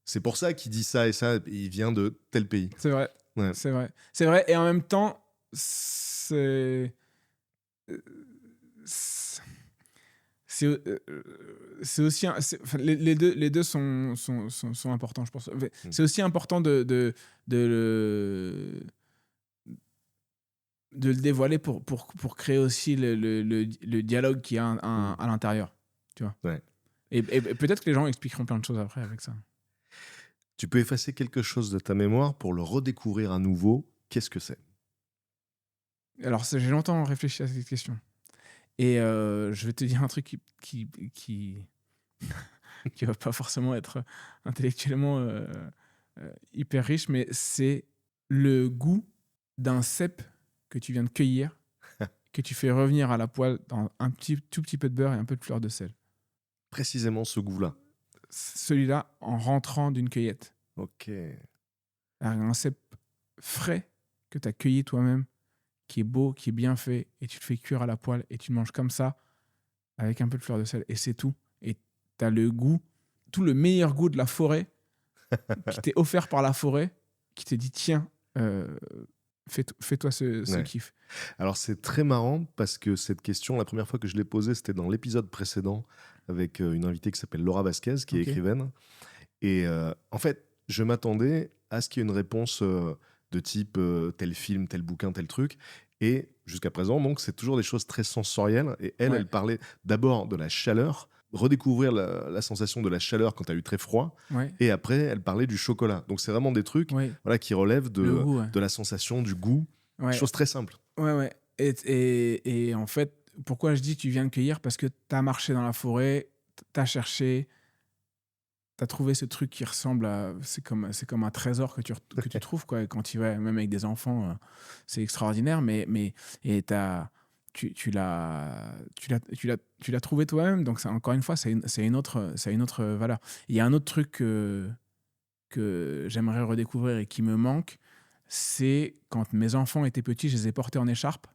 c'est pour ça qu'il dit ça et ça, il vient de tel pays. C'est vrai. Ouais. C'est vrai. Et en même temps, c'est aussi les deux sont importants, je pense. C'est aussi important de le dévoiler pour créer aussi le dialogue qu'il y a à l'intérieur, tu vois. Ouais. Et peut-être que les gens expliqueront plein de choses après avec ça. Tu peux effacer quelque chose de ta mémoire pour le redécouvrir à nouveau. Qu'est-ce que c'est? Alors, j'ai longtemps réfléchi à cette question. Et je vais te dire un truc qui va pas forcément être intellectuellement hyper riche, mais c'est le goût d'un cèpe que tu viens de cueillir que tu fais revenir à la poêle dans un tout petit peu de beurre et un peu de fleur de sel. Précisément ce goût-là. Celui-là, en rentrant d'une cueillette. Ok. Un cèpe frais que tu as cueilli toi-même, qui est beau, qui est bien fait, et tu le fais cuire à la poêle et tu le manges comme ça, avec un peu de fleur de sel, et c'est tout. Et tu as le goût, tout le meilleur goût de la forêt, qui t'est offert par la forêt, qui te dit tiens, fais-toi ce Ouais. kiff. Alors c'est très marrant parce que cette question, la première fois que je l'ai posée, c'était dans l'épisode précédent avec une invitée qui s'appelle Laura Vasquez, qui est Ok. écrivaine. Et en fait, je m'attendais à ce qu'il y ait une réponse de type tel film, tel bouquin, tel truc. Et jusqu'à présent, donc, c'est toujours des choses très sensorielles. Et elle, Ouais. elle parlait d'abord de la chaleur, redécouvrir la sensation de la chaleur quand tu as eu très froid. Ouais, Et après, elle parlait du chocolat. Donc c'est vraiment des trucs ouais, voilà, qui relèvent le goût, ouais. de la sensation, du goût. Ouais. Chose très simple. Ouais. Et en fait, pourquoi je dis tu viens de cueillir? Parce que tu as marché dans la forêt, tu as cherché, tu as trouvé ce truc qui ressemble à. C'est comme un trésor que tu trouves, quoi. Et quand tu vas, même avec des enfants, c'est extraordinaire. Et tu l'as trouvé toi-même. Donc, encore une fois, c'est une autre valeur. Il y a un autre truc que j'aimerais redécouvrir et qui me manque, c'est quand mes enfants étaient petits, je les ai portés en écharpe.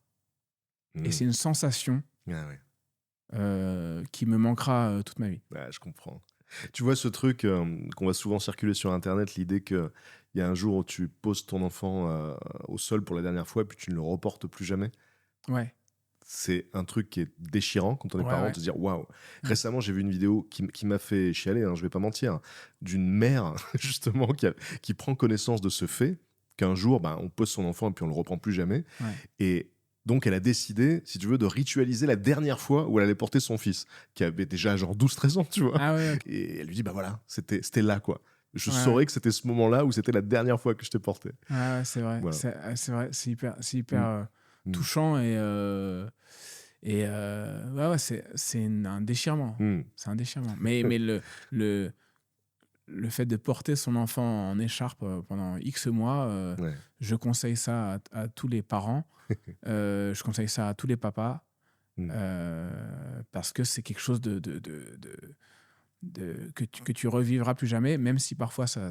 Et c'est une sensation Ah ouais. qui me manquera toute ma vie. Ouais, je comprends. Tu vois ce truc qu'on va souvent circuler sur Internet, l'idée qu'il y a un jour où tu poses ton enfant au sol pour la dernière fois et puis tu ne le reportes plus jamais. Ouais. C'est un truc qui est déchirant quand on est Ouais, parent, ouais. de se dire waouh. Récemment, j'ai vu une vidéo qui m'a fait chialer, hein, je vais pas mentir, d'une mère justement qui prend connaissance de ce fait qu'un jour, on pose son enfant et puis on le reprend plus jamais. Ouais. Et donc, elle a décidé, si tu veux, de ritualiser la dernière fois où elle allait porter son fils, qui avait déjà genre 12-13 ans, tu vois. Ah ouais, ok. Et elle lui dit, voilà, c'était là, quoi. Je Ouais, saurais ouais. que c'était ce moment-là où c'était la dernière fois que je t'ai porté. Ouais, c'est vrai. Voilà. C'est vrai. C'est hyper Mm. touchant et ouais, c'est un déchirement. Mm. C'est un déchirement. Mais le fait de porter son enfant en écharpe pendant X mois, Ouais. je conseille ça à tous les parents. Je conseille ça à tous les papas. Mm. Parce que c'est quelque chose que tu revivras plus jamais, même si parfois ça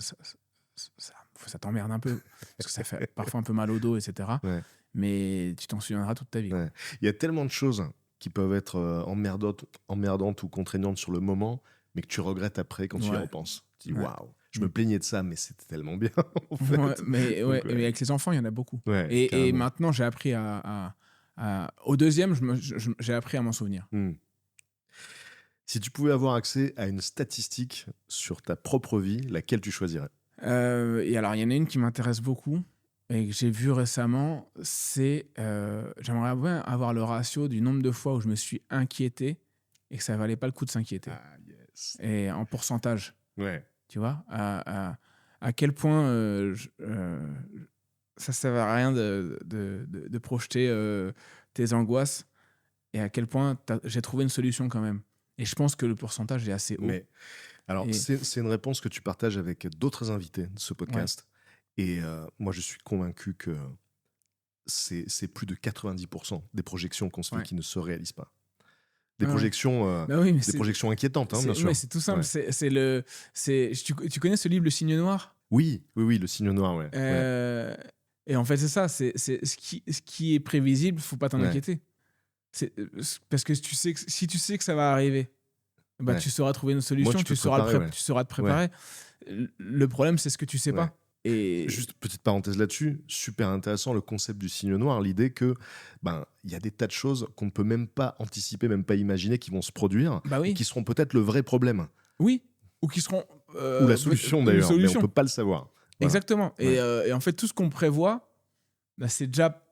t'emmerde un peu, parce que ça fait parfois un peu mal au dos, etc. Ouais. Mais tu t'en souviendras toute ta vie. Ouais. Il y a tellement de choses qui peuvent être emmerdantes ou contraignantes sur le moment, mais que tu regrettes après quand tu y Ouais. repenses. Tu dis, Ouais. waouh, je me plaignais de ça, mais c'était tellement bien, en fait. Ouais, mais Donc, mais avec les enfants, il y en a beaucoup. Ouais, Et carrément. maintenant, j'ai appris au deuxième, j'ai appris à m'en souvenir. Mm. Si tu pouvais avoir accès à une statistique sur ta propre vie, laquelle tu choisirais? Et alors, il y en a une qui m'intéresse beaucoup et que j'ai vue récemment, c'est j'aimerais bien avoir le ratio du nombre de fois où je me suis inquiété et que ça valait pas le coup de s'inquiéter. Ah, yes. Et en pourcentage, Ouais. tu vois, à quel point ça ne sert à rien de projeter tes angoisses et à quel point j'ai trouvé une solution quand même. Et je pense que le pourcentage est assez haut. Mais alors, Et- c'est une réponse que tu partages avec d'autres invités de ce podcast. Et moi, je suis convaincu que c'est plus de 90% des projections qu'on se fait Ouais. qui ne se réalisent pas. Des Ouais, ouais. projections, Bah oui, mais des projections inquiétantes, hein, bien sûr. mais c'est tout simple. Ouais. Tu connais ce livre, Le Signe Noir? Oui, le signe noir, ouais. Ouais. Et en fait, c'est ça. C'est ce qui est prévisible, faut pas t'en Ouais. inquiéter. Parce que si tu sais que ça va arriver, bah, Ouais. tu sauras trouver une solution, tu peux tu sauras, préparer, ouais. tu sauras te préparer. Le problème, c'est ce que tu sais Ouais. pas. Et Juste petite parenthèse là-dessus, super intéressant le concept du signe noir, l'idée que il y a des tas de choses qu'on ne peut même pas anticiper, même pas imaginer qui vont se produire, bah oui, et qui seront peut-être le vrai problème oui, ou qui seront ou la solution une d'ailleurs, mais on solution. peut pas le savoir. Voilà. Exactement. Ouais. Et en fait, tout ce qu'on prévoit, bah, c'est déjà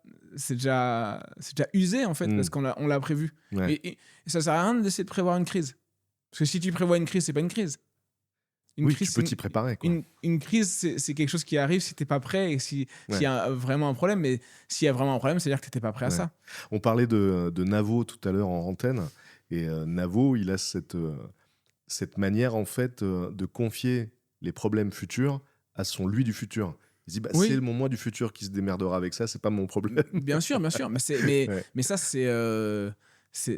usé en fait, Mm. parce qu'on l'a prévu. Ouais. Et ça sert à rien d'essayer de prévoir une crise, parce que si tu prévois une crise, c'est pas une crise. Une Oui, crise, tu peux c'est t'y préparer, quoi. une crise, c'est quelque chose qui arrive si t'es pas prêt et s'il Ouais. y a vraiment un problème. Mais s'il y a vraiment un problème, c'est-à-dire que t'étais pas prêt à Ouais. ça. On parlait de Navo tout à l'heure en antenne, et Navo, il a cette manière en fait de confier les problèmes futurs à son lui du futur. Il se dit, bah, Oui. c'est mon moi du futur qui se démerdera avec ça, c'est pas mon problème. Bien sûr. Mais Ouais. ça, c'est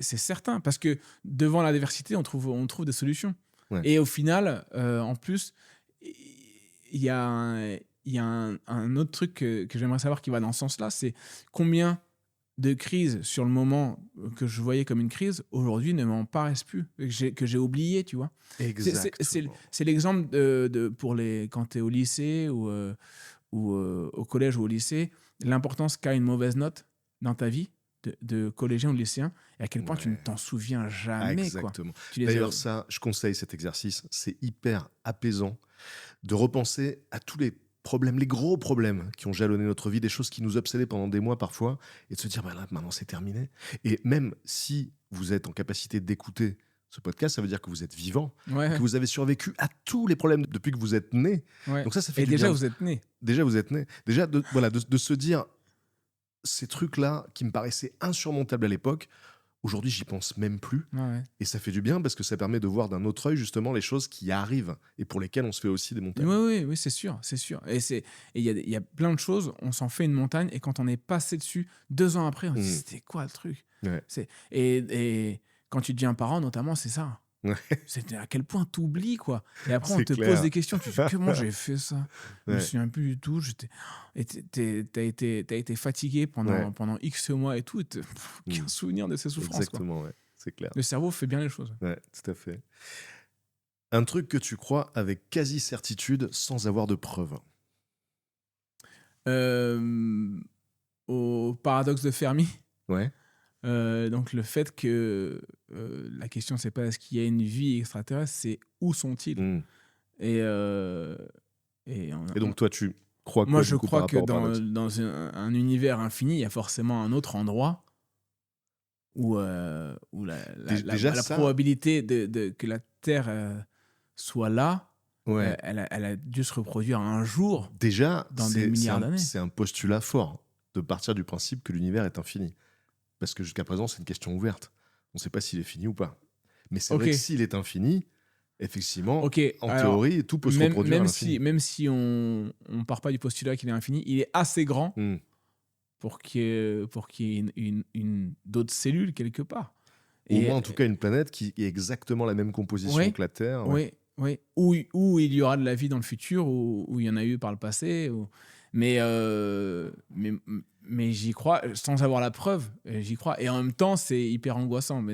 certain. Parce que devant la diversité, on trouve des solutions. Ouais. Et au final, en plus, il y a un autre truc que j'aimerais savoir qui va dans ce sens-là, c'est combien de crises sur le moment que je voyais comme une crise, aujourd'hui ne m'en paraissent plus, que j'ai oublié, tu vois. Exactement. C'est l'exemple quand tu es au lycée ou au collège ou au lycée, l'importance qu'a une mauvaise note dans ta vie de collégien ou de lycéen, et à quel point tu ne Ouais. t'en souviens jamais. Exactement. Quoi. Tu les D'ailleurs, as- ça, je conseille cet exercice. C'est hyper apaisant de repenser à tous les problèmes, les gros problèmes qui ont jalonné notre vie, des choses qui nous obsédaient pendant des mois parfois, et de se dire, bah là, maintenant c'est terminé. Et même si vous êtes en capacité d'écouter ce podcast, ça veut dire que vous êtes vivant, Ouais, que vous avez survécu à tous les problèmes depuis que vous êtes né. ouais. Donc ça fait Et du déjà, bien. vous êtes né. Déjà, vous êtes né. Déjà, de se dire, ces trucs-là qui me paraissaient insurmontables à l'époque, aujourd'hui, j'y pense même plus. Ouais. Et ça fait du bien parce que ça permet de voir d'un autre œil justement les choses qui arrivent et pour lesquelles on se fait aussi des montagnes. Oui, c'est sûr, c'est sûr. Et il y a plein de choses, on s'en fait une montagne, et quand on est passé dessus, 2 ans après, on se dit, c'était quoi le truc? Ouais. Et quand tu deviens parent, notamment, c'est ça. Ouais. C'est à quel point tu oublies, quoi. Et après, on C'est te clair. pose des questions, tu te dis, comment j'ai fait ça? Je me Ouais. souviens plus du tout. Et t'as été fatigué pendant X mois et tout, et aucun souvenir de ces souffrances. Exactement, ouais. C'est clair. Le cerveau fait bien les choses. Ouais, tout à fait. Un truc que tu crois avec quasi certitude sans avoir de preuves. Au paradoxe de Fermi. Ouais. Donc le fait que la question, c'est pas est-ce qu'il y a une vie extraterrestre, c'est où sont-ils. Mm. Et donc toi, tu crois quoi moi, du je coup, crois par que rapport au paradoxe dans un univers infini, il y a forcément un autre endroit où Déjà, la ça- probabilité que la Terre soit là, Ouais. elle a dû se reproduire un jour. Déjà, dans des milliards d'années. c'est un postulat fort de partir du principe que l'univers est infini. Parce que jusqu'à présent, c'est une question ouverte. On ne sait pas s'il est fini ou pas. Mais c'est vrai Ok. que s'il est infini, effectivement, Ok, en alors, théorie, tout peut se reproduire à l'infini. même si on part pas du postulat qu'il est infini, il est assez grand Mm. pour qu'il y ait d'autres cellules quelque part. Au moins, en tout cas, une planète qui est exactement la même composition Oui, que la Terre. Ouais. Oui. Où il y aura de la vie dans le futur, où il y en a eu par le passé. Mais j'y crois, sans avoir la preuve, j'y crois. Et en même temps, c'est hyper angoissant.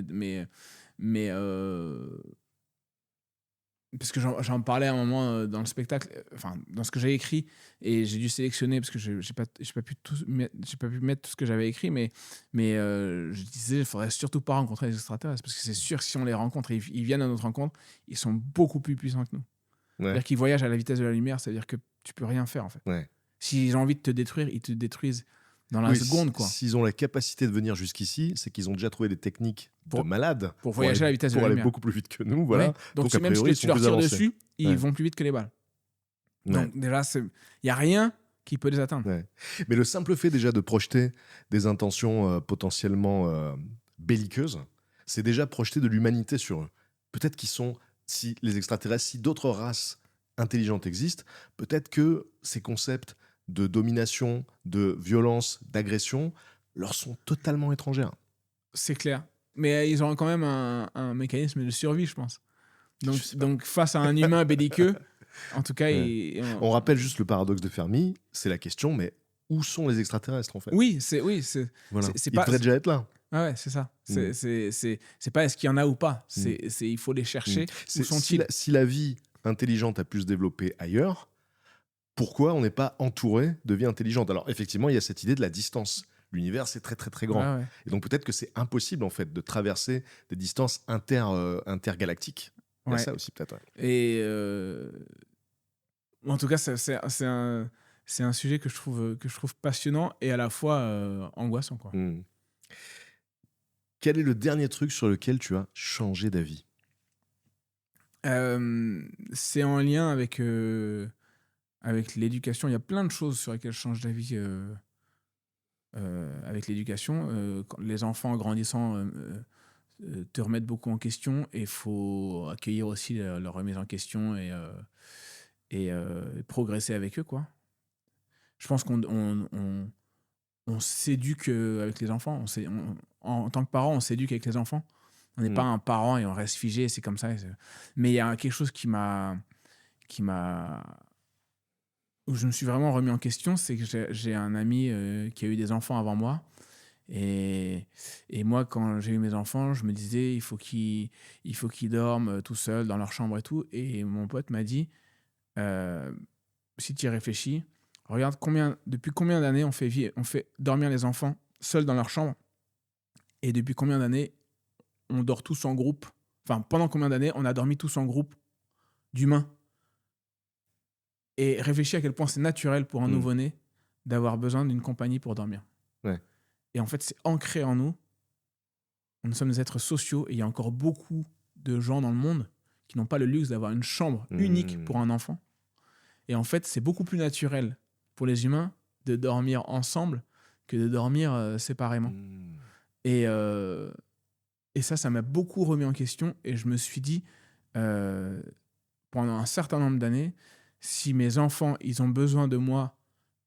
Parce que j'en parlais à un moment dans le spectacle, enfin dans ce que j'avais écrit, et j'ai dû sélectionner parce que j'ai pas pu mettre tout ce que j'avais écrit, mais je disais il faudrait surtout pas rencontrer les extraterrestres, parce que c'est sûr que si on les rencontre et ils viennent à notre rencontre, ils sont beaucoup plus puissants que nous. Ouais. C'est-à-dire qu'ils voyagent à la vitesse de la lumière, c'est-à-dire que tu peux rien faire en fait. Ouais. S'ils ont envie de te détruire, ils te détruisent dans la Oui, seconde, quoi. S'ils ont la capacité de venir jusqu'ici, c'est qu'ils ont déjà trouvé des techniques de malades pour voyager à la vitesse de la pour aller lumière. beaucoup plus vite que nous. Voilà. Ouais. Donc a même priori, si tu ils leur sont tires plus avancés. dessus, ils Ouais. vont plus vite que les balles. Ouais. Donc déjà, il n'y a rien qui peut les atteindre. Ouais. Mais le simple fait déjà de projeter des intentions potentiellement belliqueuses, c'est déjà projeter de l'humanité sur eux. Peut-être qu'ils sont, si les extraterrestres, si d'autres races intelligentes existent, peut-être que ces concepts de domination, de violence, d'agression leur sont totalement étrangères. C'est clair. Mais ils ont quand même un mécanisme de survie, je pense. Donc face à un humain belliqueux, en tout cas, Ouais. On rappelle juste le paradoxe de Fermi, c'est la question, mais où sont les extraterrestres en fait? Oui, c'est Voilà. c'est Ils pas. devraient déjà être là. Ah ouais, c'est ça. C'est pas est-ce qu'il y en a ou pas. Il faut les chercher. Où sont-ils? Si la vie intelligente a pu se développer ailleurs, pourquoi on n'est pas entouré de vie intelligente? Alors effectivement, il y a cette idée de la distance. L'univers, c'est très très très grand. Ouais. Et donc peut-être que c'est impossible en fait de traverser des distances intergalactiques. Il y a ça aussi peut-être. Ouais. Et en tout cas, c'est un sujet que je trouve passionnant et à la fois angoissant, quoi. Mm. Quel est le dernier truc sur lequel tu as changé d'avis? C'est en lien avec l'éducation. Il y a plein de choses sur lesquelles je change d'avis avec l'éducation. Quand les enfants grandissant te remettent beaucoup en question, et il faut accueillir aussi leur remise en question et progresser avec eux, quoi. je pense on s'éduque avec les enfants. En tant que parent, on s'éduque avec les enfants. On n'est pas un parent et on reste figé, c'est comme ça. Mais il y a quelque chose qui m'a où je me suis vraiment remis en question, c'est que j'ai un ami qui a eu des enfants avant moi. Et moi, quand j'ai eu mes enfants, je me disais, il faut qu'ils dorment tout seuls dans leur chambre et tout. Et mon pote m'a dit, si tu y réfléchis, regarde depuis combien d'années on fait dormir les enfants seuls dans leur chambre. Et depuis combien d'années on dort tous en groupe. Enfin, pendant combien d'années on a dormi tous en groupe d'humains. Et réfléchis à quel point c'est naturel pour un nouveau-né d'avoir besoin d'une compagnie pour dormir. Ouais. Et en fait, c'est ancré en nous. Nous sommes des êtres sociaux et il y a encore beaucoup de gens dans le monde qui n'ont pas le luxe d'avoir une chambre unique pour un enfant. Et en fait, c'est beaucoup plus naturel pour les humains de dormir ensemble que de dormir séparément. Et ça m'a beaucoup remis en question. Et je me suis dit, pendant un certain nombre d'années, si mes enfants, ils ont besoin de moi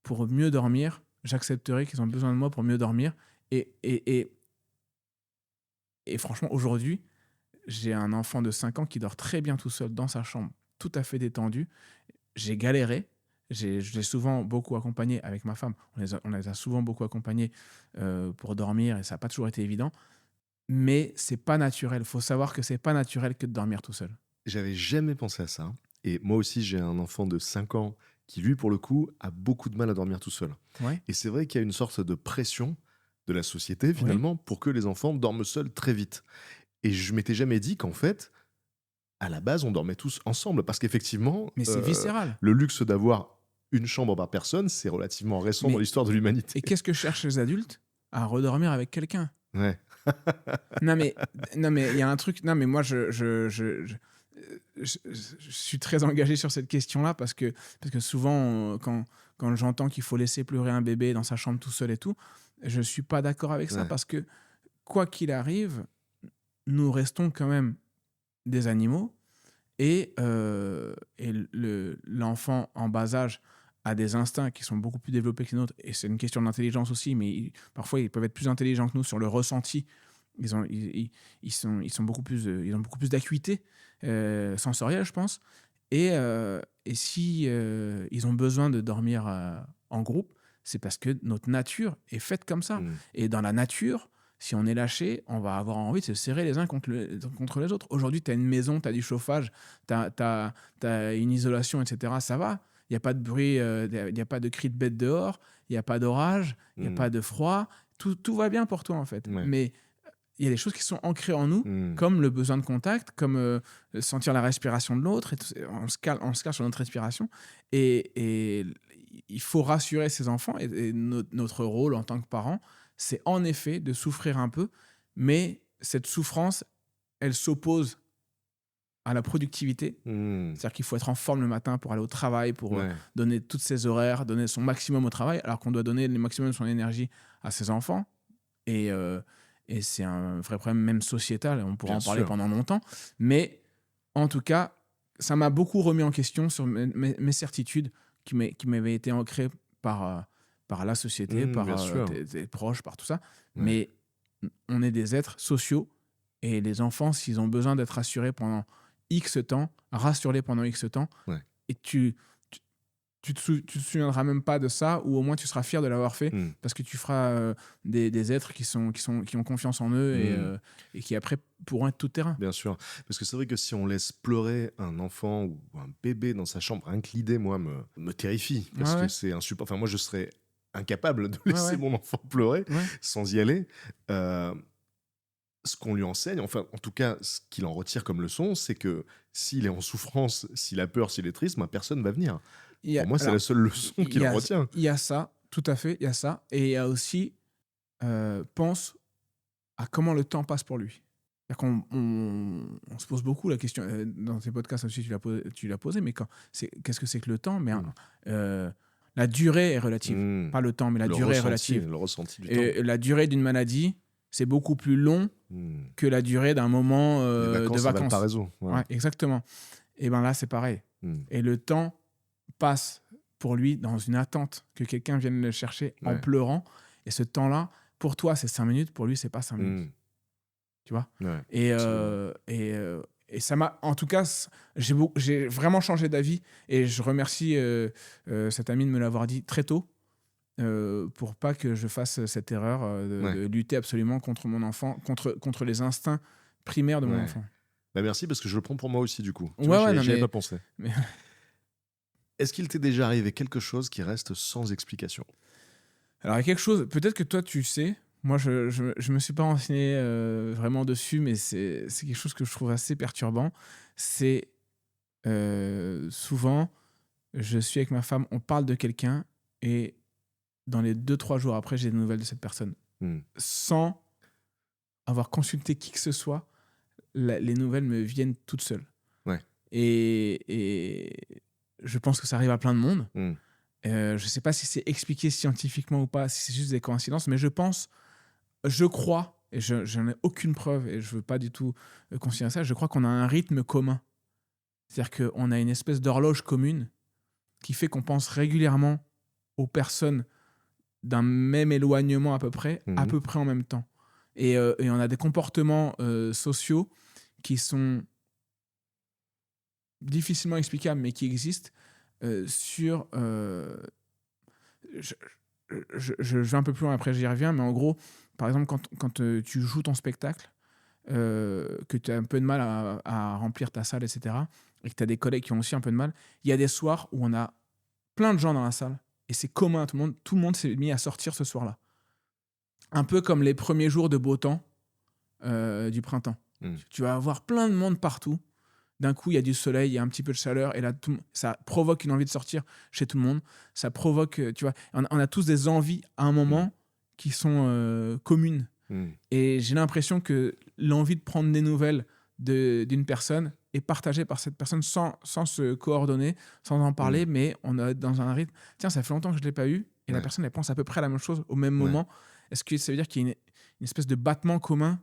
pour mieux dormir, j'accepterai qu'ils ont besoin de moi pour mieux dormir. Et franchement, aujourd'hui, j'ai un enfant de 5 ans qui dort très bien tout seul dans sa chambre, tout à fait détendu. J'ai galéré. Je l'ai souvent beaucoup accompagné avec ma femme. On les a souvent beaucoup accompagnés pour dormir et ça n'a pas toujours été évident. Mais c'est pas naturel. Il faut savoir que c'est pas naturel que de dormir tout seul. J'avais jamais pensé à ça. Et moi aussi, j'ai un enfant de 5 ans qui, lui, pour le coup, a beaucoup de mal à dormir tout seul. Ouais. Et c'est vrai qu'il y a une sorte de pression de la société, finalement, pour que les enfants dorment seuls très vite. Et je m'étais jamais dit qu'en fait, à la base, on dormait tous ensemble. Parce qu'effectivement, mais c'est viscéral. Le luxe d'avoir une chambre par personne, c'est relativement récent dans l'histoire de l'humanité. Et qu'est-ce que cherchent les adultes ? À redormir avec quelqu'un. Ouais. non mais il y a un truc. Non mais moi je suis très engagé sur cette question-là parce que souvent quand j'entends qu'il faut laisser pleurer un bébé dans sa chambre tout seul et tout, je suis pas d'accord avec ça parce que quoi qu'il arrive, nous restons quand même des animaux et l'enfant en bas âge a des instincts qui sont beaucoup plus développés que les nôtres et c'est une question d'intelligence aussi, mais parfois ils peuvent être plus intelligents que nous sur le ressenti. Ils ont beaucoup plus d'acuité sensorielle, je pense. Et si ils ont besoin de dormir en groupe, c'est parce que notre nature est faite comme ça. Et dans la nature, si on est lâché, on va avoir envie de se serrer les uns contre les autres. Aujourd'hui, tu as une maison, tu as du chauffage, tu as une isolation, etc. Ça va. Il n'y a pas de bruit, il n'y a pas de cris de bête dehors, il n'y a pas d'orage, il n'y a pas de froid. Tout va bien pour toi, en fait. Ouais. Mais il y a des choses qui sont ancrées en nous, comme le besoin de contact, comme sentir la respiration de l'autre. On se cale sur notre respiration. Et il faut rassurer ses enfants. Et notre rôle en tant que parent, c'est en effet de souffrir un peu. Mais cette souffrance, elle s'oppose à la productivité. C'est-à-dire qu'il faut être en forme le matin pour aller au travail, pour donner toutes ses horaires, donner son maximum au travail, alors qu'on doit donner le maximum de son énergie à ses enfants. Et c'est un vrai problème même sociétal, on pourra en parler pendant longtemps. Mais en tout cas, ça m'a beaucoup remis en question sur mes certitudes qui m'avaient été ancrées par la société, par des proches, par tout ça. Mais on est des êtres sociaux et les enfants, s'ils ont besoin d'être rassurés pendant X temps, rassure-les pendant X temps. Et tu te souviendras même pas de ça, ou au moins tu seras fier de l'avoir fait, parce que tu feras des êtres qui ont confiance en eux et qui après pourront être tout terrain. Bien sûr, parce que c'est vrai que si on laisse pleurer un enfant ou un bébé dans sa chambre, un l'idée, moi, me terrifie, parce que c'est insupportable. Enfin, moi, je serais incapable de laisser mon enfant pleurer sans y aller. Ce qu'on lui enseigne, enfin, en tout cas, ce qu'il en retire comme leçon, c'est que s'il est en souffrance, s'il a peur, s'il est triste, personne va venir. Pour moi, c'est la seule leçon qu'il en retient. Il y a ça, tout à fait, il y a ça. Et il y a aussi, pense à comment le temps passe pour lui. C'est-à-dire on se pose beaucoup la question, dans tes podcasts aussi, tu l'as posé, mais qu'est-ce que c'est que le temps ? Mais la durée est relative. Pas le temps, mais la durée est relative. Le ressenti du temps. La durée d'une maladie, c'est beaucoup plus long que la durée d'un moment de vacances. Ouais. Exactement. Et bien là, c'est pareil. Et le temps passe pour lui dans une attente que quelqu'un vienne le chercher en Ouais. pleurant. Et ce temps-là, pour toi, c'est 5 minutes. Pour lui, c'est pas 5 minutes. Mmh. Tu vois? Ouais. Et, Absolument. et ça m'a... En tout cas, j'ai vraiment changé d'avis. Et je remercie cet ami de me l'avoir dit très tôt pour pas que je fasse cette erreur Ouais. de lutter absolument contre mon enfant, contre les instincts primaires de mon Ouais. enfant. Bah, merci parce que je le prends pour moi aussi, du coup. Tu Ouais, vois, ouais, non, j'y avais mais... pas pensé. mais- Est-ce qu'il t'est déjà arrivé quelque chose qui reste sans explication? Alors, il y a quelque chose, peut-être que toi, tu sais. Moi, je me suis pas renseigné vraiment dessus, mais c'est quelque chose que je trouve assez perturbant. C'est souvent, je suis avec ma femme, on parle de quelqu'un, et dans les 2-3 jours après, j'ai des nouvelles de cette personne. Mmh. Sans avoir consulté qui que ce soit, les nouvelles me viennent toutes seules. Ouais. Et je pense que ça arrive à plein de monde. Mmh. Je sais pas si c'est expliqué scientifiquement ou pas, si c'est juste des coïncidences, mais je crois, et je n'en ai aucune preuve, et je veux pas du tout considérer ça, je crois qu'on a un rythme commun. C'est-à-dire qu'on a une espèce d'horloge commune qui fait qu'on pense régulièrement aux personnes d'un même éloignement à peu près Mhm. en même temps. Et on a des comportements sociaux qui sont difficilement explicables, mais qui existent sur... je vais un peu plus loin, après j'y reviens, mais en gros, par exemple, quand tu joues ton spectacle, que tu as un peu de mal à remplir ta salle, etc., et que tu as des collègues qui ont aussi un peu de mal, il y a des soirs où on a plein de gens dans la salle, et c'est commun, tout le monde s'est mis à sortir ce soir-là. Un peu comme les premiers jours de beau temps du printemps. Mm. Tu vas avoir plein de monde partout. D'un coup, il y a du soleil, il y a un petit peu de chaleur, et là, ça provoque une envie de sortir chez tout le monde. Ça provoque, tu vois, on a tous des envies à un moment qui sont communes. Mm. Et j'ai l'impression que l'envie de prendre des nouvelles d'une personne est partagée par cette personne sans se coordonner, sans en parler, mais on est dans un rythme. Tiens, ça fait longtemps que je ne l'ai pas eu, et la personne, elle pense à peu près à la même chose au même moment. Est-ce que ça veut dire qu'il y a une espèce de battement commun,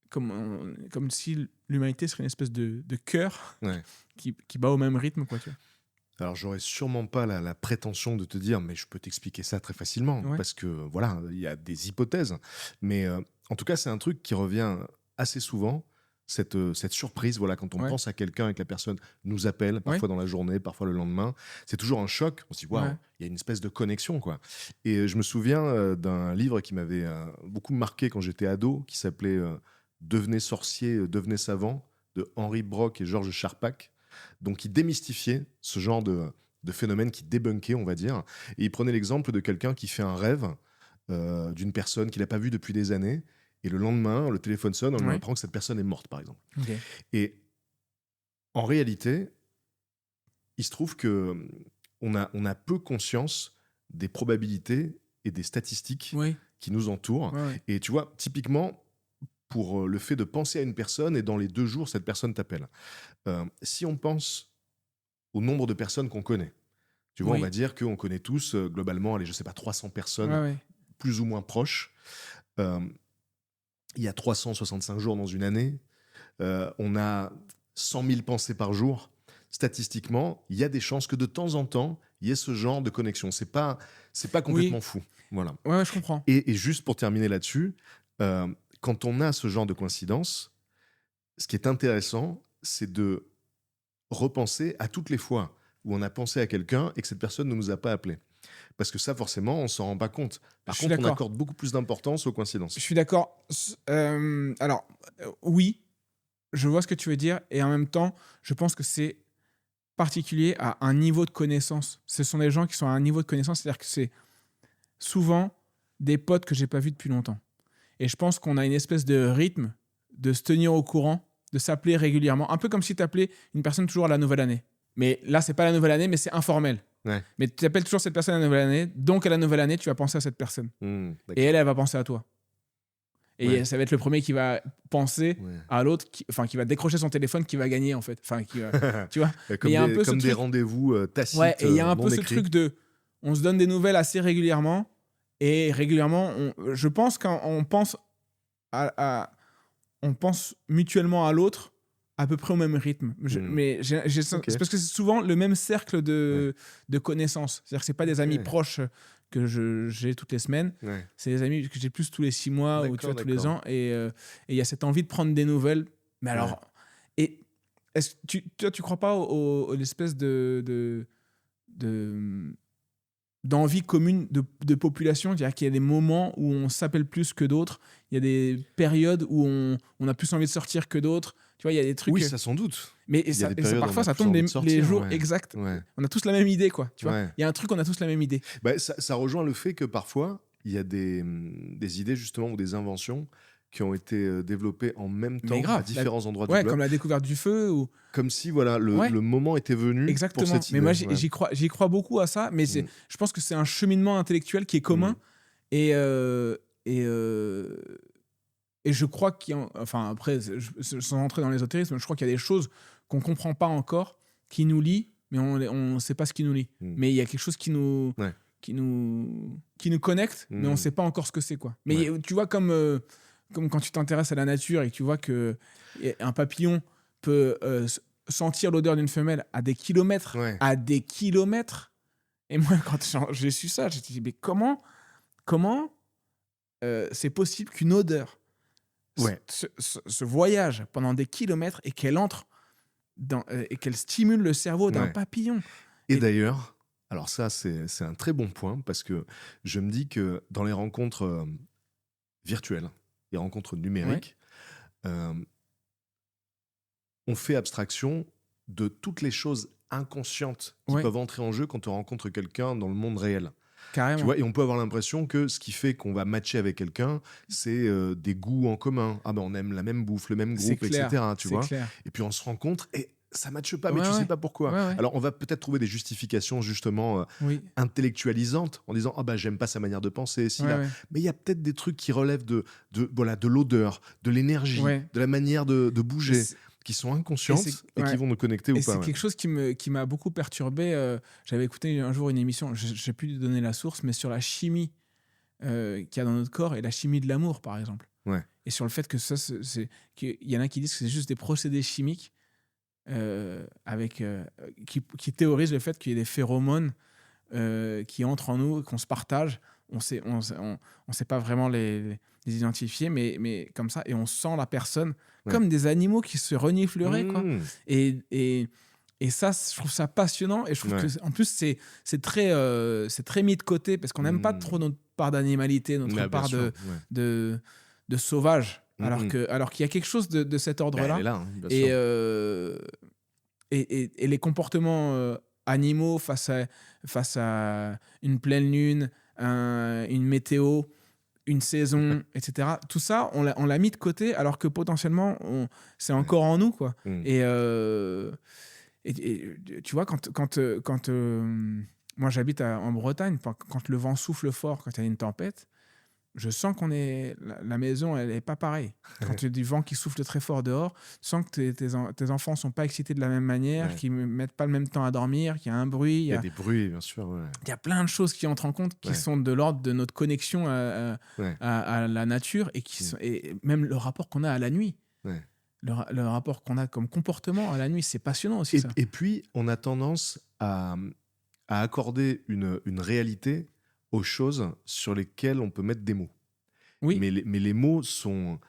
comme si l'humanité serait une espèce de cœur qui bat au même rythme, quoi, tu vois. Alors, j'aurais sûrement pas la prétention de te dire, mais je peux t'expliquer ça très facilement, parce que voilà, il y a des hypothèses. Mais en tout cas, c'est un truc qui revient assez souvent, cette surprise, voilà, quand on pense à quelqu'un et que la personne nous appelle, parfois dans la journée, parfois le lendemain, c'est toujours un choc. On se dit, waouh, il y a une espèce de connexion, quoi. Et je me souviens d'un livre qui m'avait beaucoup marqué quand j'étais ado, qui s'appelait Devenez sorcier, devenez savant, de Henri Brock et Georges Charpak. Donc, il démystifiait ce genre de phénomène, qui débunkait, on va dire. Et il prenait l'exemple de quelqu'un qui fait un rêve d'une personne qu'il n'a pas vue depuis des années. Et le lendemain, le téléphone sonne, on lui apprend que cette personne est morte, par exemple. Okay. Et en réalité, il se trouve qu'on a peu conscience des probabilités et des statistiques qui nous entourent. Et tu vois, typiquement, pour le fait de penser à une personne, et dans les 2 jours, cette personne t'appelle. Si on pense au nombre de personnes qu'on connaît, tu vois, on va dire qu'on connaît tous, globalement, allez, je sais pas, 300 personnes plus ou moins proches. Il y a 365 jours dans une année. On a 100 000 pensées par jour. Statistiquement, il y a des chances que de temps en temps, il y ait ce genre de connexion. C'est pas complètement fou. Voilà. Ouais, je comprends. Et juste pour terminer là-dessus, quand on a ce genre de coïncidence, ce qui est intéressant, c'est de repenser à toutes les fois où on a pensé à quelqu'un et que cette personne ne nous a pas appelé. Parce que ça, forcément, on ne s'en rend pas compte. Par contre, on accorde beaucoup plus d'importance aux coïncidences. Je suis d'accord. Alors, oui, je vois ce que tu veux dire. Et en même temps, je pense que c'est particulier à un niveau de connaissance. Ce sont des gens qui sont à un niveau de connaissance, c'est-à-dire que c'est souvent des potes que je n'ai pas vus depuis longtemps. Et je pense qu'on a une espèce de rythme de se tenir au courant, de s'appeler régulièrement, un peu comme si tu appelais une personne toujours à la nouvelle année. Mais là, c'est pas la nouvelle année, mais c'est informel. Mais tu appelles toujours cette personne à la nouvelle année, donc à la nouvelle année, tu vas penser à cette personne. Et elle va penser à toi. Et ça va être le premier qui va penser à l'autre, qui va décrocher son téléphone, qui va gagner, en fait. Enfin, qui va, tu vois. Comme des rendez-vous tacites. Ouais, et il y a un peu ce écrits. truc de... On se donne des nouvelles assez régulièrement, et régulièrement, je pense qu'on pense on pense mutuellement à l'autre à peu près au même rythme. Mais Ok. c'est parce que c'est souvent le même cercle de connaissances. C'est-à-dire que c'est pas des amis Ok. proches que j'ai toutes les semaines. Ouais. C'est des amis que j'ai plus tous les 6 mois ou tu vois, tous les D'accord. ans. Et il y a cette envie de prendre des nouvelles. Mais alors, Ouais. et est-ce que tu crois pas à l'espèce d'envie commune de population, c'est-à-dire qu'il y a des moments où on s'appelle plus que d'autres, il y a des périodes où on a plus envie de sortir que d'autres, tu vois, il y a des trucs... Oui, ça sans doute. mais Il y a des périodes où parfois, on a ça plus tombe envie de les sortir, jours ouais. exacts. Ouais. On a tous la même idée, quoi, tu vois. Ouais. Il y a un truc, on a tous la même idée. Bah, ça rejoint le fait que parfois, il y a des idées justement ou des inventions qui ont été développées en même Mais temps grave, à différents endroits du Ouais, globe. comme la découverte du feu ou... Comme si voilà, Ouais. le moment était venu Exactement. pour cette idée. Mais moi, Ouais. j'y crois beaucoup à ça, mais je pense que c'est un cheminement intellectuel qui est commun. Et je crois enfin après, sans entrer dans l'ésotérisme, je crois qu'il y a des choses qu'on comprend pas encore, qui nous lient, mais on sait pas ce qui nous lie. Mais il y a quelque chose qui nous connecte, mais on sait pas encore ce que c'est, quoi. Mais tu vois, comme quand tu t'intéresses à la nature et que tu vois que un papillon peut sentir l'odeur d'une femelle à des kilomètres, Et moi, quand j'ai su ça, j'ai dit, mais comment c'est possible qu'une odeur se voyage pendant des kilomètres et qu'elle entre et qu'elle stimule le cerveau d'un papillon. Et d'ailleurs, alors ça, c'est un très bon point parce que je me dis que dans les rencontres virtuelles, les rencontres numériques, on fait abstraction de toutes les choses inconscientes qui peuvent entrer en jeu quand on rencontre quelqu'un dans le monde réel. Carrément. Tu vois, et on peut avoir l'impression que ce qui fait qu'on va matcher avec quelqu'un, c'est des goûts en commun. Ah ben on aime la même bouffe, le même groupe, clair, etc. Tu vois. Clair. Et puis on se rencontre et ça matche pas, mais tu sais pas pourquoi. Alors on va peut-être trouver des justifications justement intellectualisantes en disant ah bah j'aime pas sa manière de penser, mais il y a peut-être des trucs qui relèvent de l'odeur, de l'énergie, de la manière de bouger, qui sont inconscientes et qui vont nous connecter ou pas. C'est quelque chose qui m'a beaucoup perturbé. J'avais écouté un jour une émission, je ne sais plus donner la source, mais sur la chimie qu'il y a dans notre corps et la chimie de l'amour, par exemple. Et sur le fait que qu'il y en a qui disent que c'est juste des procédés chimiques qui théorisent le fait qu'il y ait des phéromones qui entrent en nous, qu'on se partage. On sait pas vraiment les identifier, mais comme ça, et on sent la personne comme des animaux qui se renifleraient, quoi. Et ça, je trouve ça passionnant, et je trouve que en plus c'est très mis de côté parce qu'on n'aime pas trop notre part d'animalité, notre part de sauvage, alors qu'il y a quelque chose de cet ordre-là. Et les comportements animaux face à une pleine lune, une météo, une saison, etc. Tout ça, on l'a mis de côté, alors que potentiellement, c'est encore en nous, quoi. Et tu vois, quand moi j'habite en Bretagne, quand le vent souffle fort, quand il y a une tempête, je sens la maison, elle est pas pareille. Quand il y a du vent qui souffle très fort dehors, tu sens que tes enfants sont pas excités de la même manière, qu'ils mettent pas le même temps à dormir, qu'il y a un bruit. Il y a des bruits, bien sûr. Il y a plein de choses qui entrent en compte, qui sont de l'ordre de notre connexion à la nature, et même le rapport qu'on a à la nuit. Le rapport qu'on a comme comportement à la nuit, c'est passionnant aussi. Et puis, on a tendance à accorder une réalité aux choses sur lesquelles on peut mettre des mots. Mais les mots sont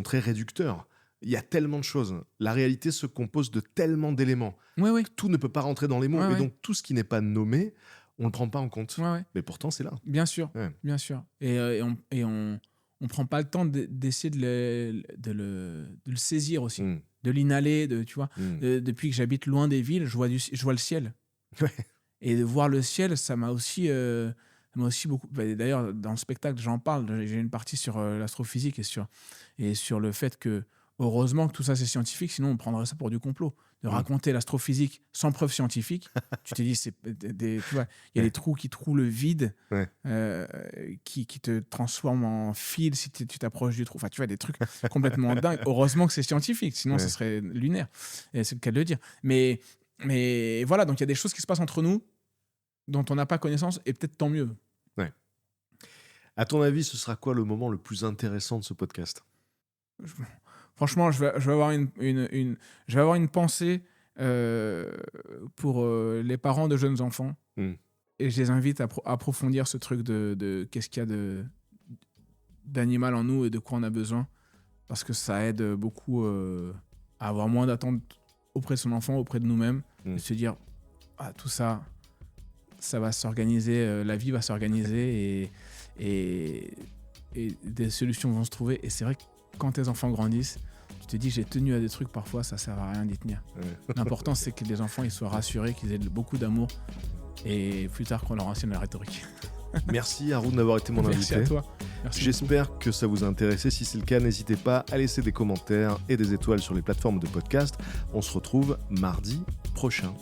très réducteurs. Il y a tellement de choses. La réalité se compose de tellement d'éléments. Tout ne peut pas rentrer dans les mots. Et donc, tout ce qui n'est pas nommé, on ne le prend pas en compte. Mais pourtant, c'est là. Bien sûr. Bien sûr. Et on ne prend pas le temps d'essayer de le saisir aussi. De l'inhaler. Tu vois. Depuis que j'habite loin des villes, je vois le ciel. Et de voir le ciel, ça m'a aussi beaucoup. D'ailleurs, dans le spectacle, j'en parle. J'ai une partie sur l'astrophysique et sur le fait que, heureusement que tout ça c'est scientifique, sinon on prendrait ça pour du complot. De raconter l'astrophysique sans preuve scientifique, tu t'es dit, tu vois, il y a des trous qui trouent le vide, qui te transforment en fil si tu t'approches du trou. Enfin, tu vois, des trucs complètement dingues. Heureusement que c'est scientifique, sinon ce serait lunaire. Et c'est le cas de le dire. Mais voilà, donc il y a des choses qui se passent entre nous dont on n'a pas connaissance, et peut-être tant mieux. À ton avis, ce sera quoi le moment le plus intéressant de ce podcast ? Franchement, je vais avoir je vais avoir une pensée pour les parents de jeunes enfants. Et je les invite à approfondir ce truc de qu'est-ce qu'il y a d'animal en nous et de quoi on a besoin. Parce que ça aide beaucoup à avoir moins d'attentes auprès de son enfant, auprès de nous-mêmes. Et se dire, tout ça, ça va s'organiser, la vie va s'organiser et des solutions vont se trouver. Et c'est vrai que quand tes enfants grandissent, tu te dis, j'ai tenu à des trucs, parfois, ça sert à rien d'y tenir. L'important, c'est que les enfants ils soient rassurés, qu'ils aient beaucoup d'amour. Et plus tard, qu'on leur enseigne la rhétorique. Merci Haroun d'avoir été mon invité. Merci à toi. J'espère que ça vous a intéressé. Si c'est le cas, n'hésitez pas à laisser des commentaires et des étoiles sur les plateformes de podcast. On se retrouve mardi prochain.